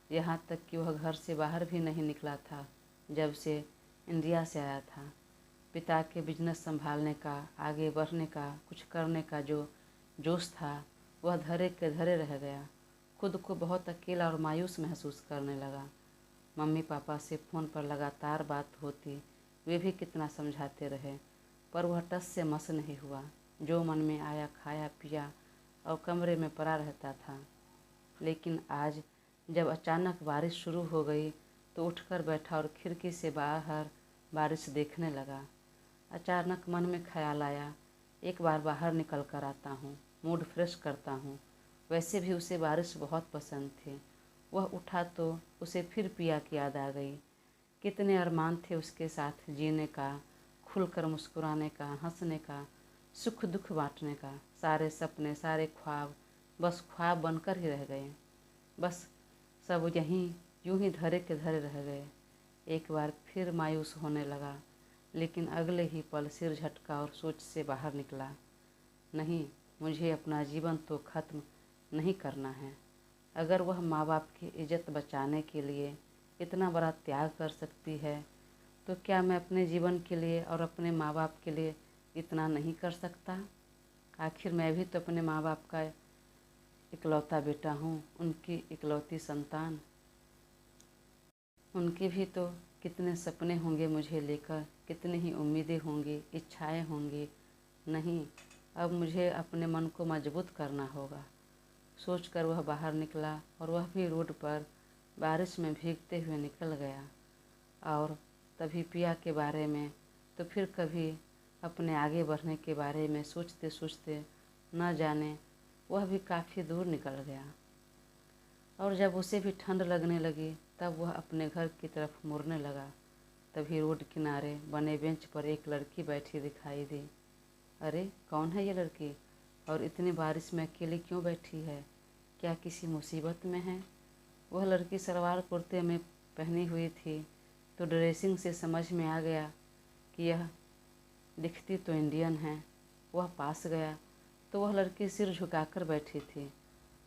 यहाँ तक कि वह घर से बाहर भी नहीं निकला था जब से इंडिया से आया था। पिता के बिजनेस संभालने का, आगे बढ़ने का, कुछ करने का जो जोश था वह धरे के धरे रह गया। खुद को बहुत अकेला और मायूस महसूस करने लगा। मम्मी पापा से फ़ोन पर लगातार बात होती, वे भी कितना समझाते रहे, पर वह टस से मस नहीं हुआ। जो मन में आया खाया पिया और कमरे में पड़ा रहता था। लेकिन आज जब अचानक बारिश शुरू हो गई तो उठकर बैठा और खिड़की से बाहर बारिश देखने लगा। अचानक मन में ख्याल आया, एक बार बाहर निकल कर आता हूँ, मूड फ्रेश करता हूँ। वैसे भी उसे बारिश बहुत पसंद थी। वह उठा तो उसे फिर पिया की याद आ गई। कितने अरमान थे उसके साथ जीने का, खुलकर मुस्कुराने का, हंसने का, सुख दुख बांटने का। सारे सपने, सारे ख्वाब बस ख्वाब बनकर ही रह गए। बस सब यहीं यूं ही धरे के धरे रह गए। एक बार फिर मायूस होने लगा, लेकिन अगले ही पल सिर झटका और सोच से बाहर निकला, नहीं, मुझे अपना जीवन तो खत्म नहीं करना है। अगर वह माँ बाप की इज्जत बचाने के लिए इतना बड़ा त्याग कर सकती है, तो क्या मैं अपने जीवन के लिए और अपने माँ बाप के लिए इतना नहीं कर सकता? आखिर मैं भी तो अपने माँ बाप का इकलौता बेटा हूँ, उनकी इकलौती संतान। उनके भी तो कितने सपने होंगे मुझे लेकर, कितनी ही उम्मीदें होंगी, इच्छाएं होंगी। नहीं, अब मुझे अपने मन को मजबूत करना होगा। सोचकर वह बाहर निकला और वह भी रोड पर बारिश में भीगते हुए निकल गया। और तभी पिया के बारे में, तो फिर कभी अपने आगे बढ़ने के बारे में सोचते सोचते न जाने वह भी काफ़ी दूर निकल गया। और जब उसे भी ठंड लगने लगी तब वह अपने घर की तरफ मुड़ने लगा। तभी रोड किनारे बने बेंच पर एक लड़की बैठी दिखाई दी। अरे, कौन है ये लड़की, और इतनी बारिश में अकेली क्यों बैठी है? क्या किसी मुसीबत में है? वह लड़की सलवार कुर्ते में पहनी हुई थी, तो ड्रेसिंग से समझ में आ गया कि यह दिखती तो इंडियन है। वह पास गया तो वह लड़की सिर झुकाकर बैठी थी।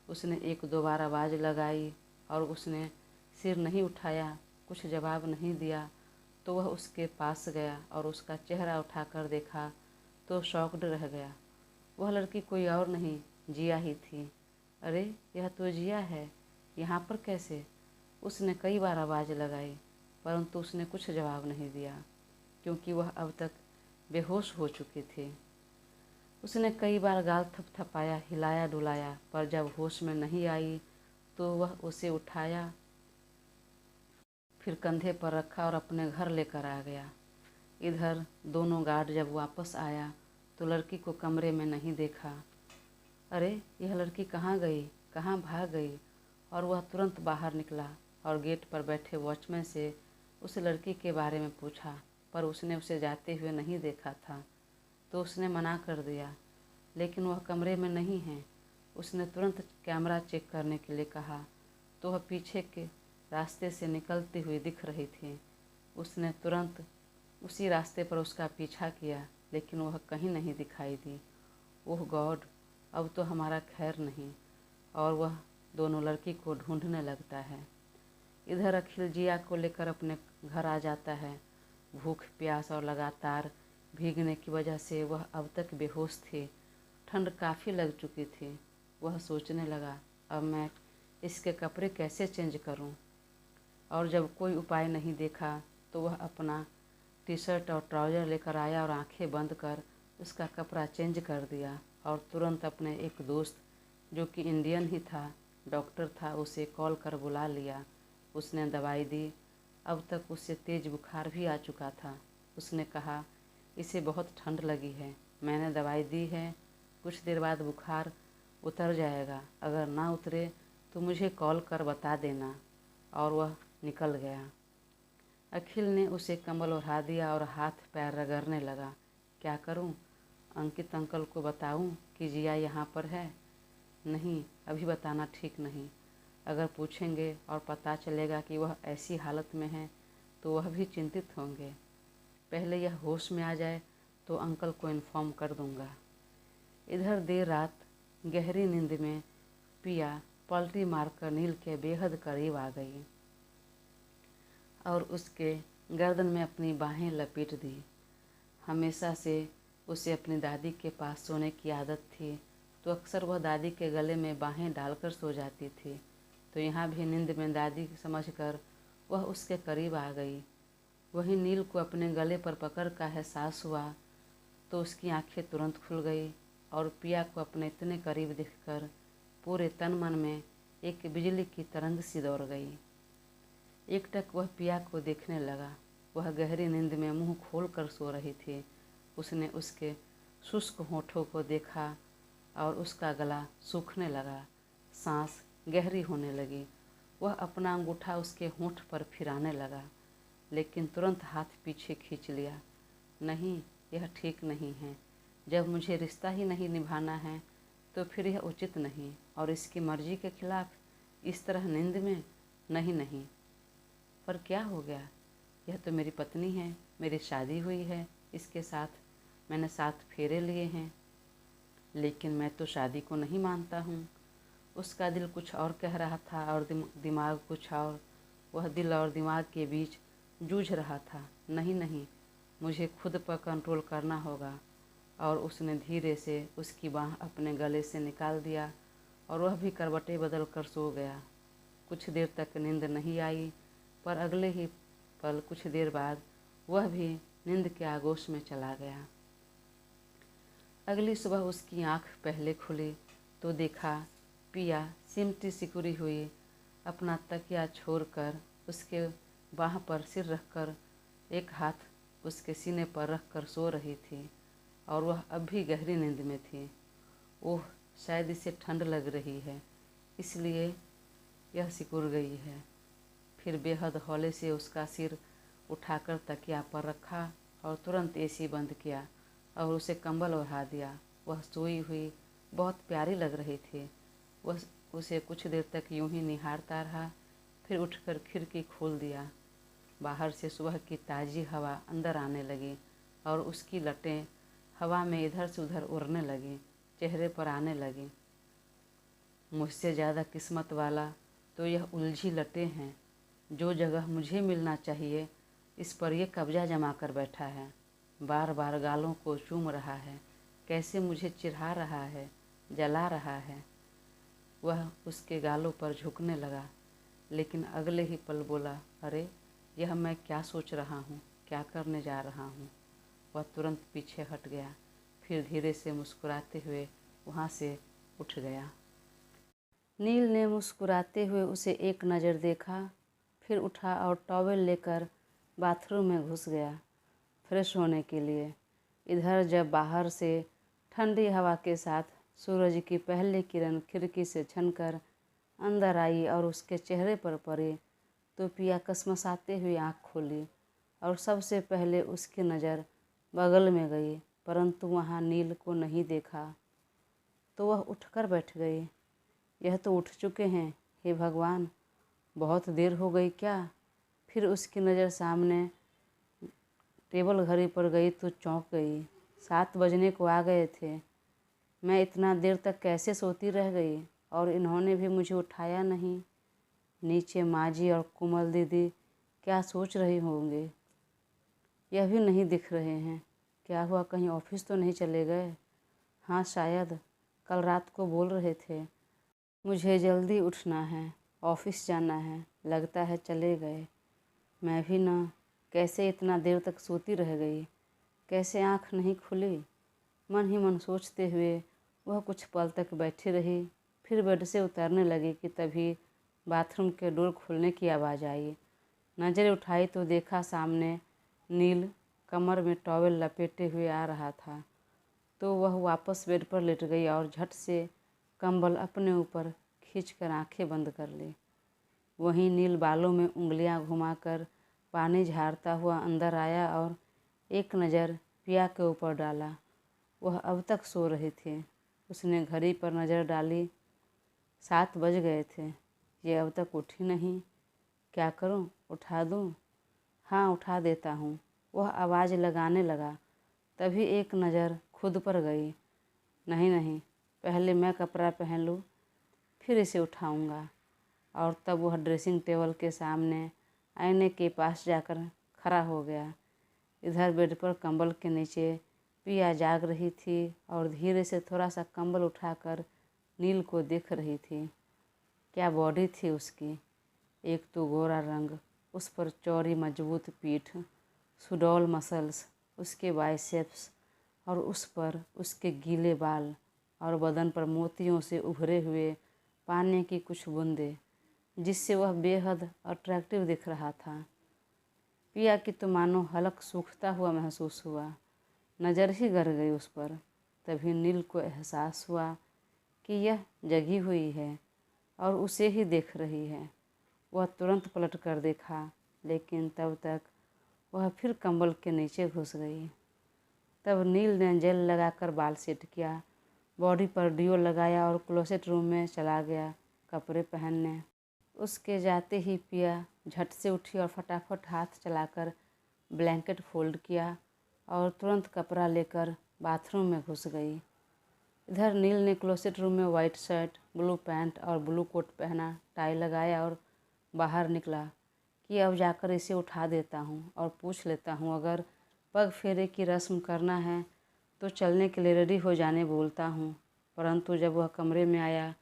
उसने एक दो बार आवाज़ लगाई और उसने सिर नहीं उठाया, कुछ जवाब नहीं दिया। तो वह उसके पास गया और उसका चेहरा उठाकर देखा तो शॉक्ड रह गया। वह लड़की कोई और नहीं, जिया ही थी। अरे, यह तो जिया है, यहाँ पर कैसे? उसने कई बार आवाज़ लगाई, परंतु उसने कुछ जवाब नहीं दिया, क्योंकि वह अब तक बेहोश हो चुकी थी। उसने कई बार गाल थपथपाया, हिलाया डुलाया, पर जब होश में नहीं आई तो वह उसे उठाया, फिर कंधे पर रखा और अपने घर लेकर आ गया। इधर दोनों गार्ड जब वापस आया तो लड़की को कमरे में नहीं देखा। अरे, यह लड़की कहाँ गई, कहाँ भाग गई? और वह तुरंत बाहर निकला और गेट पर बैठे वॉचमैन से उस लड़की के बारे में पूछा, पर उसने उसे जाते हुए नहीं देखा था, तो उसने मना कर दिया। लेकिन वह कमरे में नहीं है। उसने तुरंत कैमरा चेक करने के लिए कहा तो वह पीछे के रास्ते से निकलती हुई दिख रही थी। उसने तुरंत उसी रास्ते पर उसका पीछा किया, लेकिन वह कहीं नहीं दिखाई दी। ओह गॉड, अब तो हमारा खैर नहीं। और वह दोनों लड़की को ढूंढने लगता है। इधर अखिल जिया को लेकर अपने घर आ जाता है। भूख प्यास और लगातार भीगने की वजह से वह अब तक बेहोश थी। ठंड काफ़ी लग चुकी थी। वह सोचने लगा, अब मैं इसके कपड़े कैसे चेंज करूं? और जब कोई उपाय नहीं देखा तो वह अपना टी शर्ट और ट्राउज़र लेकर आया और आंखें बंद कर उसका कपड़ा चेंज कर दिया और तुरंत अपने एक दोस्त, जो कि इंडियन ही था, डॉक्टर था, उसे कॉल कर बुला लिया। उसने दवाई दी। अब तक उसे तेज़ बुखार भी आ चुका था। उसने कहा, इसे बहुत ठंड लगी है, मैंने दवाई दी है, कुछ देर बाद बुखार उतर जाएगा, अगर ना उतरे तो मुझे कॉल कर बता देना। और वह निकल गया। अखिल ने उसे कंबल ओढ़ा दिया और हाथ पैर रगड़ने लगा। क्या करूं? अंकित अंकल को बताऊं कि जिया यहाँ पर है? नहीं, अभी बताना ठीक नहीं। अगर पूछेंगे और पता चलेगा कि वह ऐसी हालत में है तो वह भी चिंतित होंगे। पहले यह होश में आ जाए तो अंकल को इन्फॉर्म कर दूंगा। इधर देर रात गहरी नींद में पिया पलटी मारकर नील के बेहद करीब आ गई और उसके गर्दन में अपनी बाहें लपेट दी। हमेशा से उसे अपनी दादी के पास सोने की आदत थी, तो अक्सर वह दादी के गले में बाहें डालकर सो जाती थी। तो यहाँ भी नींद में दादी समझकर वह उसके करीब आ गई। वहीं नील को अपने गले पर पकड़ का एहसास हुआ तो उसकी आंखें तुरंत खुल गई और पिया को अपने इतने करीब देखकर पूरे तन मन में एक बिजली की तरंग सी दौड़ गई। एकटक वह पिया को देखने लगा। वह गहरी नींद में मुंह खोल कर सो रही थी। उसने उसके शुष्क होठों को देखा और उसका गला सूखने लगा, सांस गहरी होने लगी। वह अपना अंगूठा उसके होंठ पर फिराने लगा, लेकिन तुरंत हाथ पीछे खींच लिया। नहीं, यह ठीक नहीं है। जब मुझे रिश्ता ही नहीं निभाना है तो फिर यह उचित नहीं, और इसकी मर्जी के खिलाफ इस तरह नींद में नहीं। नहीं, पर क्या हो गया? यह तो मेरी पत्नी है, मेरी शादी हुई है, इसके साथ मैंने 7 फेरे लिए हैं, लेकिन मैं तो शादी को नहीं मानता हूँ। उसका दिल कुछ और कह रहा था और दिमाग कुछ और। वह दिल और दिमाग के बीच जूझ रहा था। नहीं नहीं, मुझे खुद पर कंट्रोल करना होगा। और उसने धीरे से उसकी बाँह अपने गले से निकाल दिया और वह भी करवटें बदल कर सो गया। कुछ देर तक नींद नहीं आई, पर अगले ही पल कुछ देर बाद वह भी नींद के आगोश में चला गया। अगली सुबह उसकी आंख पहले खुली तो देखा पिया सिमटी सिकुड़ी हुई अपना तकिया छोड़कर उसके बाह पर सिर रखकर एक हाथ उसके सीने पर रखकर सो रही थी और वह अब भी गहरी नींद में थी। ओह, शायद इसे ठंड लग रही है, इसलिए यह सिकुड़ गई है। फिर बेहद हौले से उसका सिर उठाकर तकिया पर रखा और तुरंत एसी बंद किया और उसे कंबल ओढ़ा दिया। वह सोई हुई बहुत प्यारी लग रही थी। वह उसे कुछ देर तक यूं ही निहारता रहा, फिर उठकर खिड़की खोल दिया। बाहर से सुबह की ताज़ी हवा अंदर आने लगी और उसकी लटें हवा में इधर से उधर उड़ने लगी, चेहरे पर आने लगी। मुझसे ज़्यादा किस्मत वाला तो यह उलझी लटें हैं। जो जगह मुझे मिलना चाहिए इस पर यह कब्जा जमा कर बैठा है। बार बार गालों को चूम रहा है, कैसे मुझे चिढ़ा रहा है, जला रहा है। वह उसके गालों पर झुकने लगा, लेकिन अगले ही पल बोला, अरे यह मैं क्या सोच रहा हूँ, क्या करने जा रहा हूँ। वह तुरंत पीछे हट गया, फिर धीरे से मुस्कुराते हुए वहाँ से उठ गया। नील ने मुस्कुराते हुए उसे एक नज़र देखा, फिर उठा और टॉवेल लेकर बाथरूम में घुस गया फ्रेश होने के लिए। इधर जब बाहर से ठंडी हवा के साथ सूरज की पहली किरण खिड़की से छनकर अंदर आई और उसके चेहरे पर पड़ी तो पिया कसमसाते हुए आँख खोली और सबसे पहले उसकी नज़र बगल में गई, परंतु वहाँ नील को नहीं देखा। तो वह उठकर बैठ गई। यह तो उठ चुके हैं, हे भगवान, बहुत देर हो गई क्या? फिर उसकी नज़र सामने टेबल घड़ी पर गई तो चौंक गई। 7 बजने को आ गए थे। मैं इतना देर तक कैसे सोती रह गई और इन्होंने भी मुझे उठाया नहीं। नीचे माँ जी और कोमल दीदी क्या सोच रही होंगे, यह भी नहीं दिख रहे हैं। क्या हुआ, कहीं ऑफिस तो नहीं चले गए? हाँ शायद, कल रात को बोल रहे थे। मुझे जल्दी उठना है, ऑफिस जाना है, लगता है चले गए। मैं भी ना, कैसे इतना देर तक सोती रह गई, कैसे आँख नहीं खुली। मन ही मन सोचते हुए वह कुछ पल तक बैठी रही। फिर बेड से उतरने लगी कि तभी बाथरूम के डोर खुलने की आवाज़ आई। नज़र उठाई तो देखा सामने नील कमर में टॉवेल लपेटे हुए आ रहा था। तो वह वापस बेड पर लेट गई और झट से कंबल अपने ऊपर खींचकर आंखें बंद कर ली। वहीं नील बालों में उंगलियां घुमाकर पानी झाड़ता हुआ अंदर आया और एक नज़र पिया के ऊपर डाला। वह अब तक सो रहे थे। उसने घड़ी पर नज़र डाली, 7 बज गए थे। ये अब तक उठी नहीं, क्या करूं, उठा दूं? हाँ उठा देता हूँ, वह आवाज़ लगाने लगा। तभी एक नज़र खुद पर गई। नहीं नहीं, पहले मैं कपड़ा पहन लूँ, फिर इसे उठाऊंगा। और तब वह ड्रेसिंग टेबल के सामने आईने के पास जाकर खड़ा हो गया। इधर बेड पर कंबल के नीचे पिया जाग रही थी और धीरे से थोड़ा सा कंबल उठाकर नील को देख रही थी। क्या बॉडी थी उसकी, एक तो गोरा रंग, उस पर चौड़ी मजबूत पीठ, सुडौल मसल्स, उसके बाइसेप्स और उस पर उसके गीले बाल और बदन पर मोतियों से उभरे हुए पानी की कुछ बूंदें, जिससे वह बेहद अट्रैक्टिव दिख रहा था। पिया की तो मानो हलक सूखता हुआ महसूस हुआ। नज़र ही गड़ गई उस पर। तभी नील को एहसास हुआ कि यह जगी हुई है और उसे ही देख रही है। वह तुरंत पलट कर देखा, लेकिन तब तक वह फिर कंबल के नीचे घुस गई। तब नील ने जेल लगाकर बाल सेट किया, बॉडी पर डियो लगाया और क्लोसेट रूम में चला गया कपड़े पहनने। उसके जाते ही पिया झट से उठी और फटाफट हाथ चलाकर ब्लैंकेट फोल्ड किया और तुरंत कपड़ा लेकर बाथरूम में घुस गई। इधर नील ने क्लोसेट रूम में वाइट शर्ट, ब्लू पैंट और ब्लू कोट पहना, टाई लगाया और बाहर निकला कि अब जाकर इसे उठा देता हूँ और पूछ लेता हूँ, अगर पग फेरे की रस्म करना है तो चलने के लिए रेडी हो जाने बोलता हूँ। परंतु जब वह कमरे में आया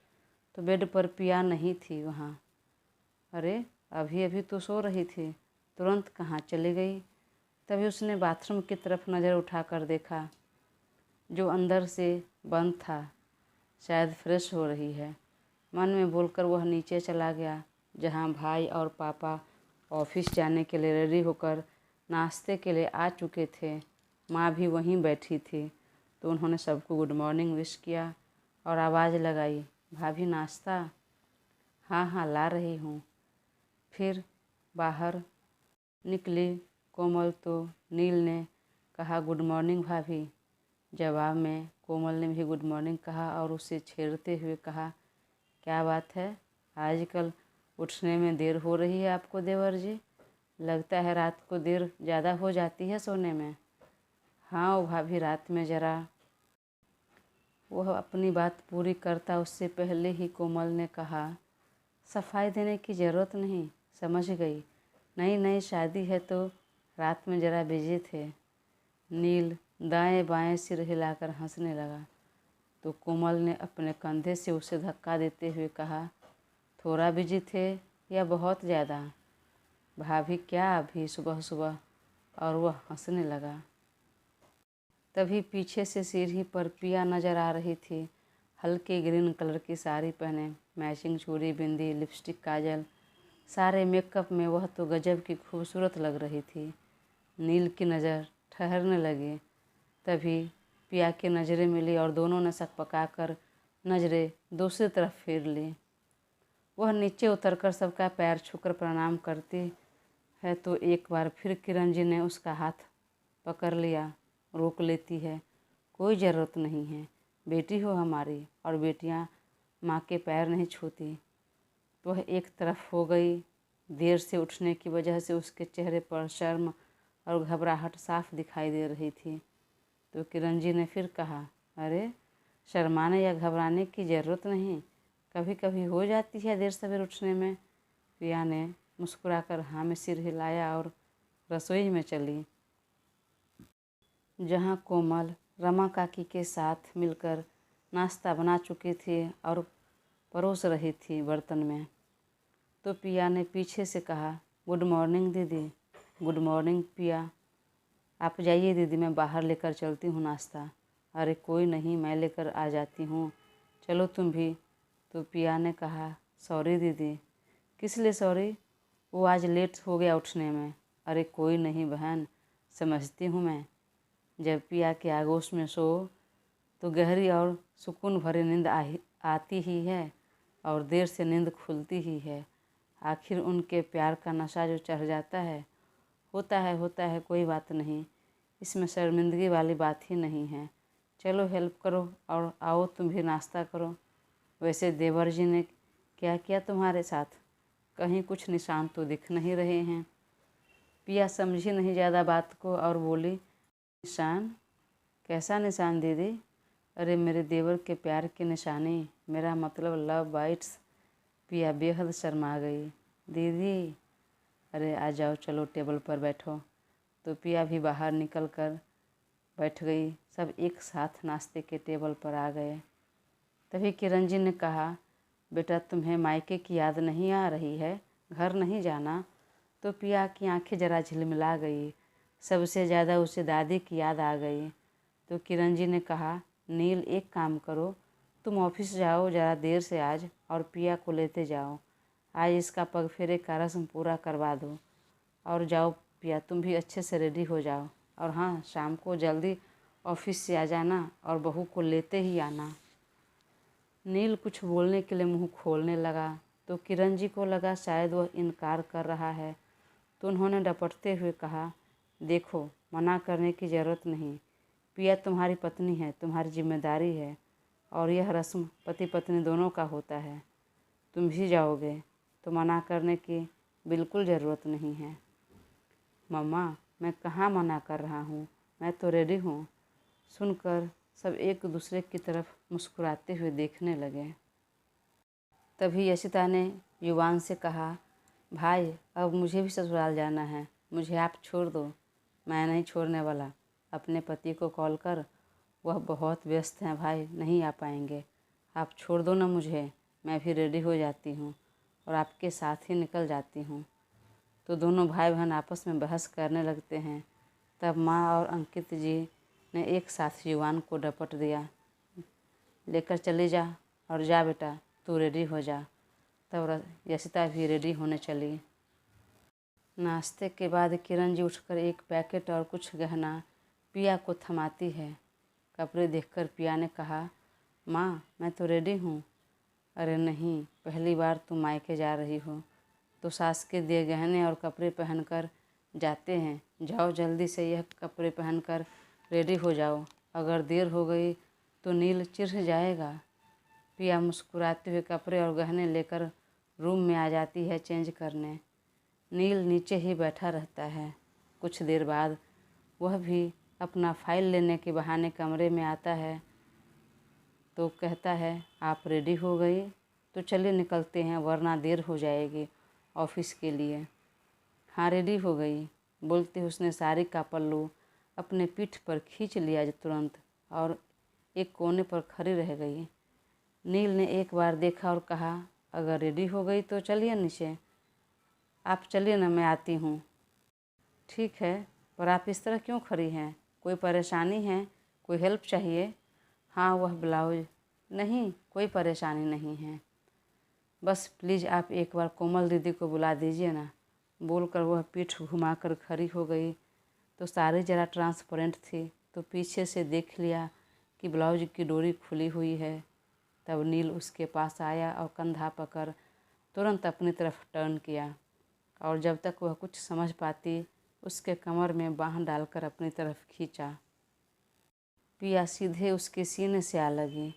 तो बेड पर पिया नहीं थी वहाँ। अरे अभी अभी तो सो रही थी, तुरंत कहाँ चली गई? तभी उसने बाथरूम की तरफ नज़र उठाकर देखा, जो अंदर से बंद था। शायद फ्रेश हो रही है, मन में बोलकर वह नीचे चला गया, जहाँ भाई और पापा ऑफिस जाने के लिए रेडी होकर नाश्ते के लिए आ चुके थे। माँ भी वहीं बैठी थी, तो उन्होंने सबको गुड मॉर्निंग विश किया और आवाज़ लगाई, भाभी नाश्ता? हाँ हाँ ला रही हूँ। फिर बाहर निकली कोमल तो नील ने कहा, गुड मॉर्निंग भाभी। जवाब में कोमल ने भी गुड मॉर्निंग कहा और उसे छेड़ते हुए कहा, क्या बात है, आजकल उठने में देर हो रही है आपको देवर जी? लगता है रात को देर ज़्यादा हो जाती है सोने में। हाँ ओ भाभी, रात में ज़रा। वह अपनी बात पूरी करता उससे पहले ही कोमल ने कहा, सफाई देने की ज़रूरत नहीं, समझ गई, नई नई शादी है तो रात में ज़रा बिजी थे। नील दाएं बाएं सिर हिलाकर हंसने लगा, तो कोमल ने अपने कंधे से उसे धक्का देते हुए कहा, थोड़ा बिजी थे या बहुत ज़्यादा? भाभी क्या अभी सुबह सुबह? और वह हंसने लगा। तभी पीछे से सीढ़ी पर पिया नजर आ रही थी, हल्के ग्रीन कलर की साड़ी पहने, मैचिंग चूड़ी, बिंदी, लिपस्टिक, काजल, सारे मेकअप में वह तो गजब की खूबसूरत लग रही थी। नील की नज़र ठहरने लगी। तभी पिया की नज़रें मिली और दोनों ने सकपकाकर नज़रें दूसरी तरफ फेर ली। वह नीचे उतरकर सबका पैर छूकर प्रणाम करती है तो एक बार फिर किरण जी ने उसका हाथ पकड़ लिया, रोक लेती है, कोई ज़रूरत नहीं है, बेटी हो हमारी और बेटियां माँ के पैर नहीं छूती। तो वह एक तरफ हो गई। देर से उठने की वजह से उसके चेहरे पर शर्म और घबराहट साफ दिखाई दे रही थी। तो किरण जी ने फिर कहा, अरे शर्माने या घबराने की ज़रूरत नहीं, कभी कभी हो जाती है देर सवेर उठने में। प्रिया ने मुस्कुराकर हाँ में सिर हिलाया और रसोई में चली। जहाँ कोमल रमा काकी के साथ मिलकर नाश्ता बना चुकी थी और परोस रही थी बर्तन में। तो पिया ने पीछे से कहा, गुड मॉर्निंग दीदी। गुड मॉर्निंग पिया। आप जाइए दीदी, मैं बाहर लेकर चलती हूँ नाश्ता। अरे कोई नहीं, मैं लेकर आ जाती हूँ, चलो तुम भी। तो पिया ने कहा, सॉरी दीदी। किस लिए सॉरी? वो आज लेट हो गया उठने में। अरे कोई नहीं बहन, समझती हूँ मैं। जब पिया के आगोश में सो तो गहरी और सुकून भरी नींद आती ही है और देर से नींद खुलती ही है। आखिर उनके प्यार का नशा जो चढ़ जाता है, होता है, कोई बात नहीं। इसमें शर्मिंदगी वाली बात ही नहीं है। चलो हेल्प करो और आओ तुम भी नाश्ता करो। वैसे देवर जी ने क्या किया तुम्हारे साथ? कहीं कुछ निशान तो दिख नहीं रहे हैं। पिया समझी नहीं ज़्यादा बात को और बोली, निशान? कैसा निशान दीदी? अरे मेरे देवर के प्यार के निशानी, मेरा मतलब लव बाइट्स। पिया बेहद शर्मा गई। दीदी, अरे आ जाओ, चलो टेबल पर बैठो। तो पिया भी बाहर निकल कर बैठ गई। सब एक साथ नाश्ते के टेबल पर आ गए। तभी किरण जी ने कहा, बेटा तुम्हें मायके की याद नहीं आ रही है? घर नहीं जाना? तो पिया की आंखें जरा झिलमिला गई। सबसे ज़्यादा उसे दादी की याद आ गई। तो किरण जी ने कहा, नील एक काम करो, तुम ऑफिस जाओ ज़रा देर से आज और पिया को लेते जाओ। आज इसका पगफेरे का रस्म पूरा करवा दो। और जाओ पिया, तुम भी अच्छे से रेडी हो जाओ। और हाँ, शाम को जल्दी ऑफिस से आ जाना और बहू को लेते ही आना। नील कुछ बोलने के लिए मुंह खोलने लगा तो किरण जी को लगा शायद वह इनकार कर रहा है। तो उन्होंने डपटते हुए कहा, देखो मना करने की ज़रूरत नहीं। पिया तुम्हारी पत्नी है, तुम्हारी जिम्मेदारी है और यह रस्म पति पत्नी दोनों का होता है। तुम भी जाओगे तो मना करने की बिल्कुल ज़रूरत नहीं है। मम्मा, मैं कहाँ मना कर रहा हूँ, मैं तो रेडी हूँ। सुनकर सब एक दूसरे की तरफ मुस्कुराते हुए देखने लगे। तभी यशिता ने युवान से कहा, भाई अब मुझे भी ससुराल जाना है, मुझे आप छोड़ दो। मैं नहीं छोड़ने वाला। अपने पति को कॉल कर, वह बहुत व्यस्त हैं भाई, नहीं आ पाएंगे। आप छोड़ दो ना मुझे, मैं भी रेडी हो जाती हूँ और आपके साथ ही निकल जाती हूँ। तो दोनों भाई बहन आपस में बहस करने लगते हैं। तब माँ और अंकित जी ने एक साथ युवान को डपट दिया, लेकर चली जा और जा बेटा, तू रेडी हो जा। तब यशिता भी रेडी होने चली। नाश्ते के बाद किरण जी उठकर एक पैकेट और कुछ गहना पिया को थमाती है। कपड़े देखकर पिया ने कहा, माँ मैं तो रेडी हूँ। अरे नहीं, पहली बार तुम मायके जा रही हो तो सास के दिए गहने और कपड़े पहनकर जाते हैं। जाओ जल्दी से यह कपड़े पहनकर रेडी हो जाओ, अगर देर हो गई तो नील चिढ़ जाएगा। पिया मुस्कुराते हुए कपड़े और गहने लेकर रूम में आ जाती है चेंज करने। नील नीचे ही बैठा रहता है। कुछ देर बाद वह भी अपना फाइल लेने के बहाने कमरे में आता है तो कहता है, आप रेडी हो गई? तो चलिए निकलते हैं, वरना देर हो जाएगी ऑफिस के लिए। हाँ रेडी हो गई, बोलते उसने साड़ी का पल्लू अपने पीठ पर खींच लिया तुरंत और एक कोने पर खड़ी रह गई। नील ने एक बार देखा और कहा, अगर रेडी हो गई तो चलिए नीचे। आप चलिए ना, मैं आती हूँ। ठीक है, पर आप इस तरह क्यों खड़ी हैं? कोई परेशानी है? कोई हेल्प चाहिए? हाँ वह ब्लाउज। नहीं, कोई परेशानी नहीं है, बस प्लीज़ आप एक बार कोमल दीदी को बुला दीजिए ना। बोलकर वह पीठ घुमाकर खड़ी हो गई। तो साड़ी जरा ट्रांसपेरेंट थी तो पीछे से देख लिया कि ब्लाउज की डोरी खुली हुई है। तब नील उसके पास आया और कंधा पकड़ तुरंत अपनी तरफ टर्न किया और जब तक वह कुछ समझ पाती उसके कमर में बाँह डालकर अपनी तरफ खींचा। पिया सीधे उसके सीने से आ लगी।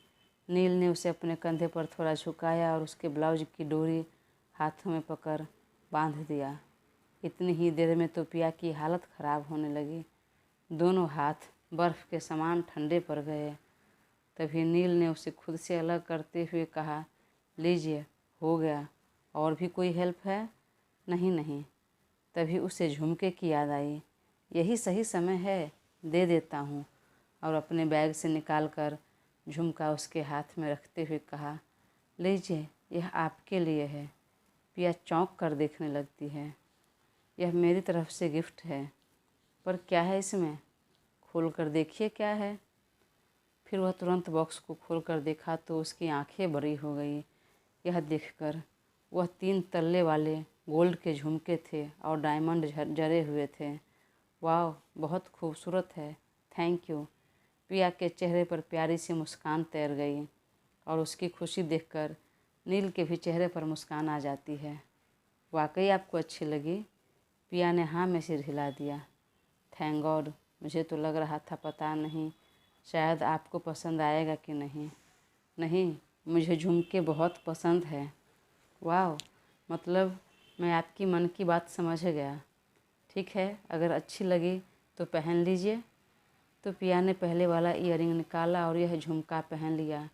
नील ने उसे अपने कंधे पर थोड़ा झुकाया और उसके ब्लाउज की डोरी हाथों में पकड़ बांध दिया। इतनी ही देर में तो पिया की हालत ख़राब होने लगी। दोनों हाथ बर्फ़ के समान ठंडे पड़ गए। तभी नील ने उसे खुद से अलग करते हुए कहा, लीजिए हो गया, और भी कोई हेल्प है? नहीं नहीं। तभी उसे झुमके की याद आई। यही सही समय है दे देता हूँ। और अपने बैग से निकाल कर झुमका उसके हाथ में रखते हुए कहा, लीजिए, यह आपके लिए है। पिया चौंक कर देखने लगती है। यह मेरी तरफ से गिफ्ट है, पर क्या है इसमें? खोल कर देखिए क्या है। फिर वह तुरंत बॉक्स को खोल कर देखा तो उसकी आंखें बड़ी हो गई। यह देखकर वह 3 तल्ले वाले गोल्ड के झुमके थे और डायमंड जड़े हुए थे। वाह, बहुत खूबसूरत है, थैंक यू। पिया के चेहरे पर प्यारी सी मुस्कान तैर गई और उसकी खुशी देखकर नील के भी चेहरे पर मुस्कान आ जाती है। वाकई आपको अच्छी लगी? पिया ने हाँ में सिर हिला दिया। थैंक गॉड, मुझे तो लग रहा था पता नहीं शायद आपको पसंद आएगा कि नहीं। नहीं, मुझे झुमके बहुत पसंद है। वाह, मतलब मैं आपकी मन की बात समझ गया। ठीक है, अगर अच्छी लगी तो पहन लीजिए। तो पिया ने पहले वाला ईयरिंग निकाला और यह झुमका पहन लिया।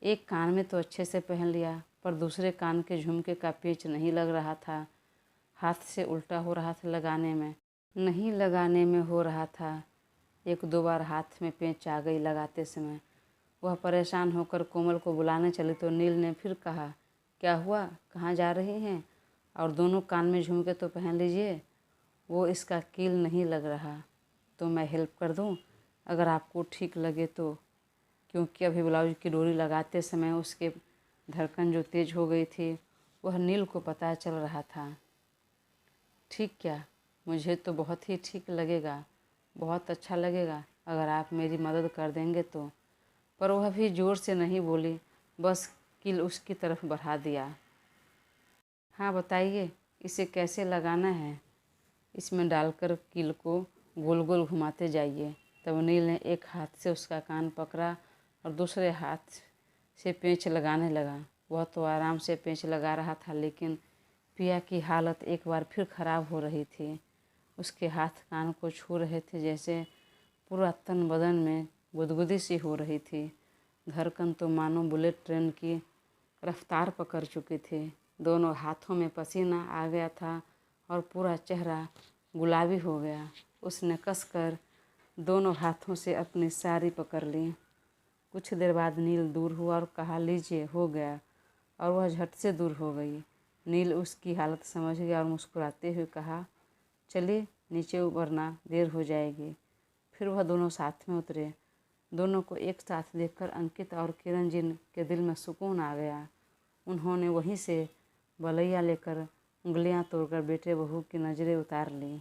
एक कान में तो अच्छे से पहन लिया, पर दूसरे कान के झुमके का पेच नहीं लग रहा था। हाथ से उल्टा हो रहा था लगाने में, नहीं लगाने में हो रहा था। 1-2 बार हाथ में पेंच आ गई लगाते समय। वह परेशान होकर कोमल को बुलाने चली तो नील ने फिर कहा, क्या हुआ, कहाँ जा रही हैं? और दोनों कान में झुमके तो पहन लीजिए। वो इसका कील नहीं लग रहा, तो मैं हेल्प कर दूँ अगर आपको ठीक लगे तो। क्योंकि अभी ब्लाउज की डोरी लगाते समय उसके धड़कन जो तेज हो गई थी वह नील को पता चल रहा था। ठीक क्या? मुझे तो बहुत ही ठीक लगेगा, बहुत अच्छा लगेगा अगर आप मेरी मदद कर देंगे तो। पर वह भी ज़ोर से नहीं बोली, बस कील उसकी तरफ बढ़ा दिया। हाँ बताइए, इसे कैसे लगाना है? इसमें डालकर कील को गोल गोल घुमाते जाइए। तब नील ने एक हाथ से उसका कान पकड़ा और दूसरे हाथ से पेंच लगाने लगा। वह तो आराम से पेंच लगा रहा था, लेकिन पिया की हालत एक बार फिर खराब हो रही थी। उसके हाथ कान को छू रहे थे जैसे पूरा तन बदन में गुदगुदी सी हो रही थी। धड़कन तो मानो बुलेट ट्रेन की रफ्तार पकड़ चुकी थी। दोनों हाथों में पसीना आ गया था और पूरा चेहरा गुलाबी हो गया। उसने कसकर दोनों हाथों से अपनी साड़ी पकड़ ली। कुछ देर बाद नील दूर हुआ और कहा, लीजिए, हो गया। और वह झट से दूर हो गई। नील उसकी हालत समझ गया और मुस्कुराते हुए कहा, चलिए नीचे, वरना देर हो जाएगी। फिर वह दोनों साथ में उतरे। दोनों को एक साथ देखकर अंकित और किरण जी के दिल में सुकून आ गया। उन्होंने वहीं से बलैया लेकर उंगलियां तोड़कर बेटे बहू की नज़रें उतार लीं।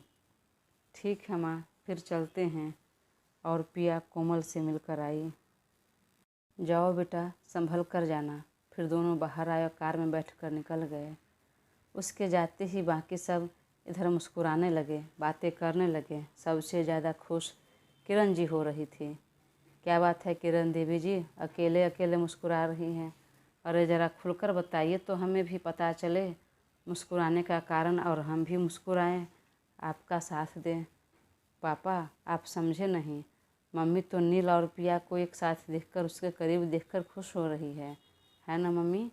ठीक है माँ, फिर चलते हैं। और पिया कोमल से मिलकर आई। जाओ बेटा, संभल कर जाना। फिर दोनों बाहर आए और कार में बैठकर निकल गए। उसके जाते ही बाकी सब इधर मुस्कुराने लगे, बातें करने लगे। सबसे ज़्यादा खुश किरण जी हो रही थी। क्या बात है किरण देवी जी, अकेले अकेले मुस्कुरा रही हैं? अरे ज़रा खुलकर बताइए तो हमें भी पता चले मुस्कुराने का कारण, और हम भी मुस्कुराएं, आपका साथ दें। पापा, आप समझे नहीं, मम्मी तो नील और पिया को एक साथ देखकर, उसके करीब देखकर खुश हो रही है ना मम्मी?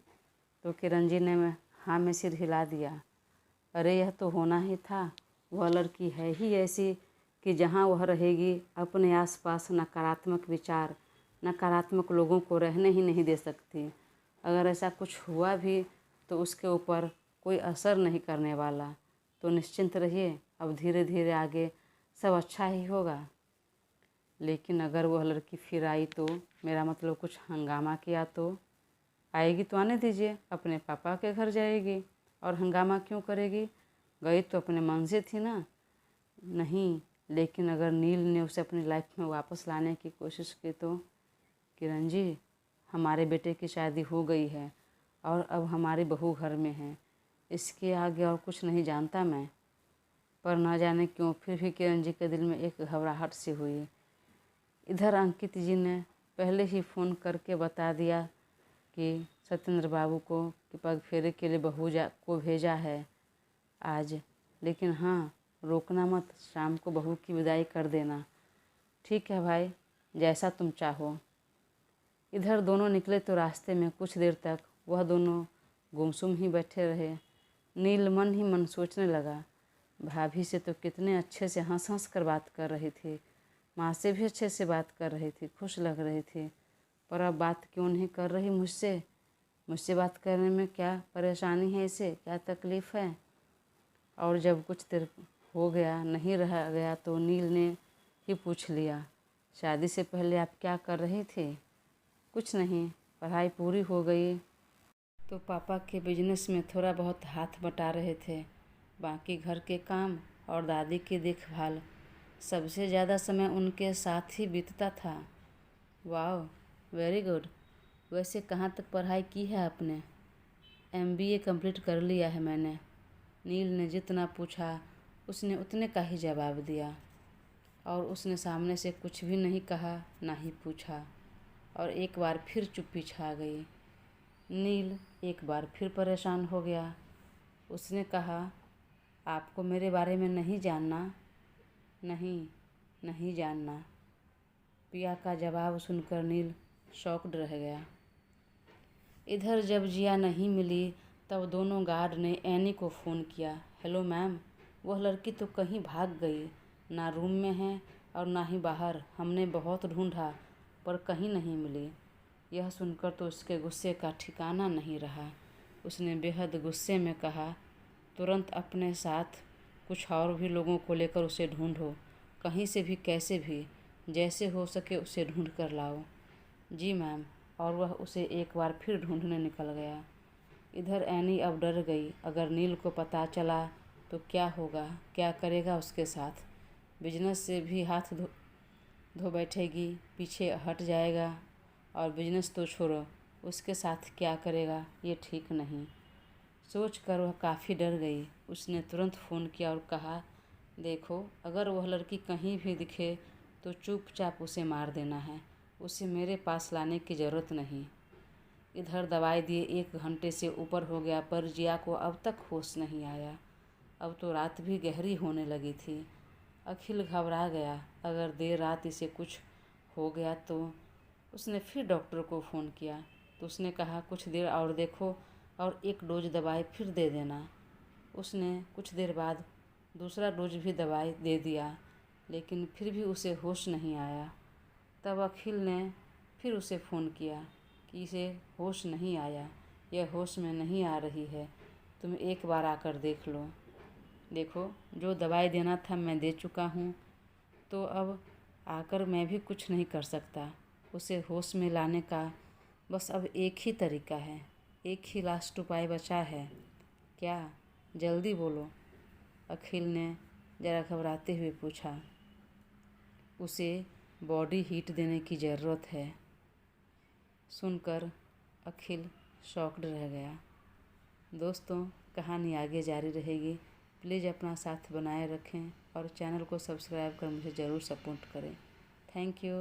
तो किरण जी ने हाँ में सिर हिला दिया। अरे यह तो होना ही था। वह लड़की है ही ऐसी कि जहाँ वह रहेगी अपने आसपास नकारात्मक विचार, नकारात्मक लोगों को रहने ही नहीं दे सकती। अगर ऐसा कुछ हुआ भी तो उसके ऊपर कोई असर नहीं करने वाला। तो निश्चिंत रहिए, अब धीरे धीरे आगे सब अच्छा ही होगा। लेकिन अगर वह लड़की फिर आई तो, मेरा मतलब कुछ हंगामा किया तो? आएगी तो आने दीजिए, अपने पापा के घर जाएगी और हंगामा क्यों करेगी? गई तो अपने मन से थी ना। नहीं, लेकिन अगर नील ने उसे अपनी लाइफ में वापस लाने की कोशिश की तो? किरण जी, हमारे बेटे की शादी हो गई है और अब हमारी बहू घर में है। इसके आगे और कुछ नहीं जानता मैं। पर न जाने क्यों फिर भी किरण जी के दिल में एक घबराहट सी हुई। इधर अंकित जी ने पहले ही फ़ोन करके बता दिया कि सत्येंद्र बाबू को कि पग फेरे के लिए बहू को भेजा है आज। लेकिन हाँ, रोकना मत, शाम को बहू की विदाई कर देना। ठीक है भाई, जैसा तुम चाहो। इधर दोनों निकले तो रास्ते में कुछ देर तक वह दोनों गुमसुम ही बैठे रहे। नील मन ही मन सोचने लगा, भाभी से तो कितने अच्छे से हंस हंस कर बात कर रही थी, माँ से भी अच्छे से बात कर रही थी, खुश लग रही थी, पर अब बात क्यों नहीं कर रही मुझसे? मुझसे बात करने में क्या परेशानी है इसे, क्या तकलीफ़ है? और जब कुछ देर हो गया नहीं रहा गया तो नील ने ही पूछ लिया, शादी से पहले आप क्या कर रही थी? कुछ नहीं, पढ़ाई पूरी हो गई तो पापा के बिजनेस में थोड़ा बहुत हाथ बटा रहे थे, बाकी घर के काम और दादी की देखभाल, सबसे ज़्यादा समय उनके साथ ही बीतता था। वाह, वेरी गुड। वैसे कहाँ तक पढ़ाई की है आपने? MBA कंप्लीट कर लिया है मैंने। नील ने जितना पूछा उसने उतने का ही जवाब दिया, और उसने सामने से कुछ भी नहीं कहा ना ही पूछा, और एक बार फिर चुप्पी छा गई। नील एक बार फिर परेशान हो गया। उसने कहा, आपको मेरे बारे में नहीं जानना? नहीं, नहीं जानना। पिया का जवाब सुनकर नील शॉक्ड रह गया। इधर जब जिया नहीं मिली तब दोनों गार्ड ने एनी को फ़ोन किया। हेलो मैम, वह लड़की तो कहीं भाग गई, ना रूम में है और ना ही बाहर। हमने बहुत ढूंढा पर कहीं नहीं मिली। यह सुनकर तो उसके गुस्से का ठिकाना नहीं रहा। उसने बेहद गुस्से में कहा, तुरंत अपने साथ कुछ और भी लोगों को लेकर उसे ढूंढो, कहीं से भी कैसे भी, जैसे हो सके उसे ढूंढ कर लाओ। जी मैम। और वह उसे एक बार फिर ढूंढने निकल गया। इधर एनी अब डर गई, अगर नील को पता चला तो क्या होगा, क्या करेगा उसके साथ? बिजनेस से भी हाथ धो धो बैठेगी, पीछे हट जाएगा, और बिजनेस तो छोड़ो, उसके साथ क्या करेगा ये ठीक नहीं। सोच कर वह काफ़ी डर गई। उसने तुरंत फ़ोन किया और कहा, देखो, अगर वह लड़की कहीं भी दिखे तो चुपचाप उसे मार देना है, उसे मेरे पास लाने की ज़रूरत नहीं। इधर दवाई दिए 1 घंटे से ऊपर हो गया पर जिया को अब तक होश नहीं आया। अब तो रात भी गहरी होने लगी थी। अखिल घबरा गया, अगर देर रात इसे कुछ हो गया तो। उसने फिर डॉक्टर को फ़ोन किया तो उसने कहा, कुछ देर और देखो और 1 डोज दवाई फिर दे देना। उसने कुछ देर बाद दूसरा डोज भी दवाई दे दिया, लेकिन फिर भी उसे होश नहीं आया। तब अखिल ने फिर उसे फ़ोन किया कि इसे होश नहीं आया, यह होश में नहीं आ रही है, तुम एक बार आकर देख लो। देखो, जो दवाई देना था मैं दे चुका हूँ, तो अब आकर मैं भी कुछ नहीं कर सकता। उसे होश में लाने का बस अब एक ही तरीका है, एक ही लास्ट उपाय बचा है। क्या? जल्दी बोलो, अखिल ने ज़रा घबराते हुए पूछा। उसे बॉडी हीट देने की ज़रूरत है। सुनकर अखिल शॉक्ड रह गया। दोस्तों, कहानी आगे जारी रहेगी। प्लीज़ अपना साथ बनाए रखें और चैनल को सब्सक्राइब कर मुझे ज़रूर सपोर्ट करें। Thank you.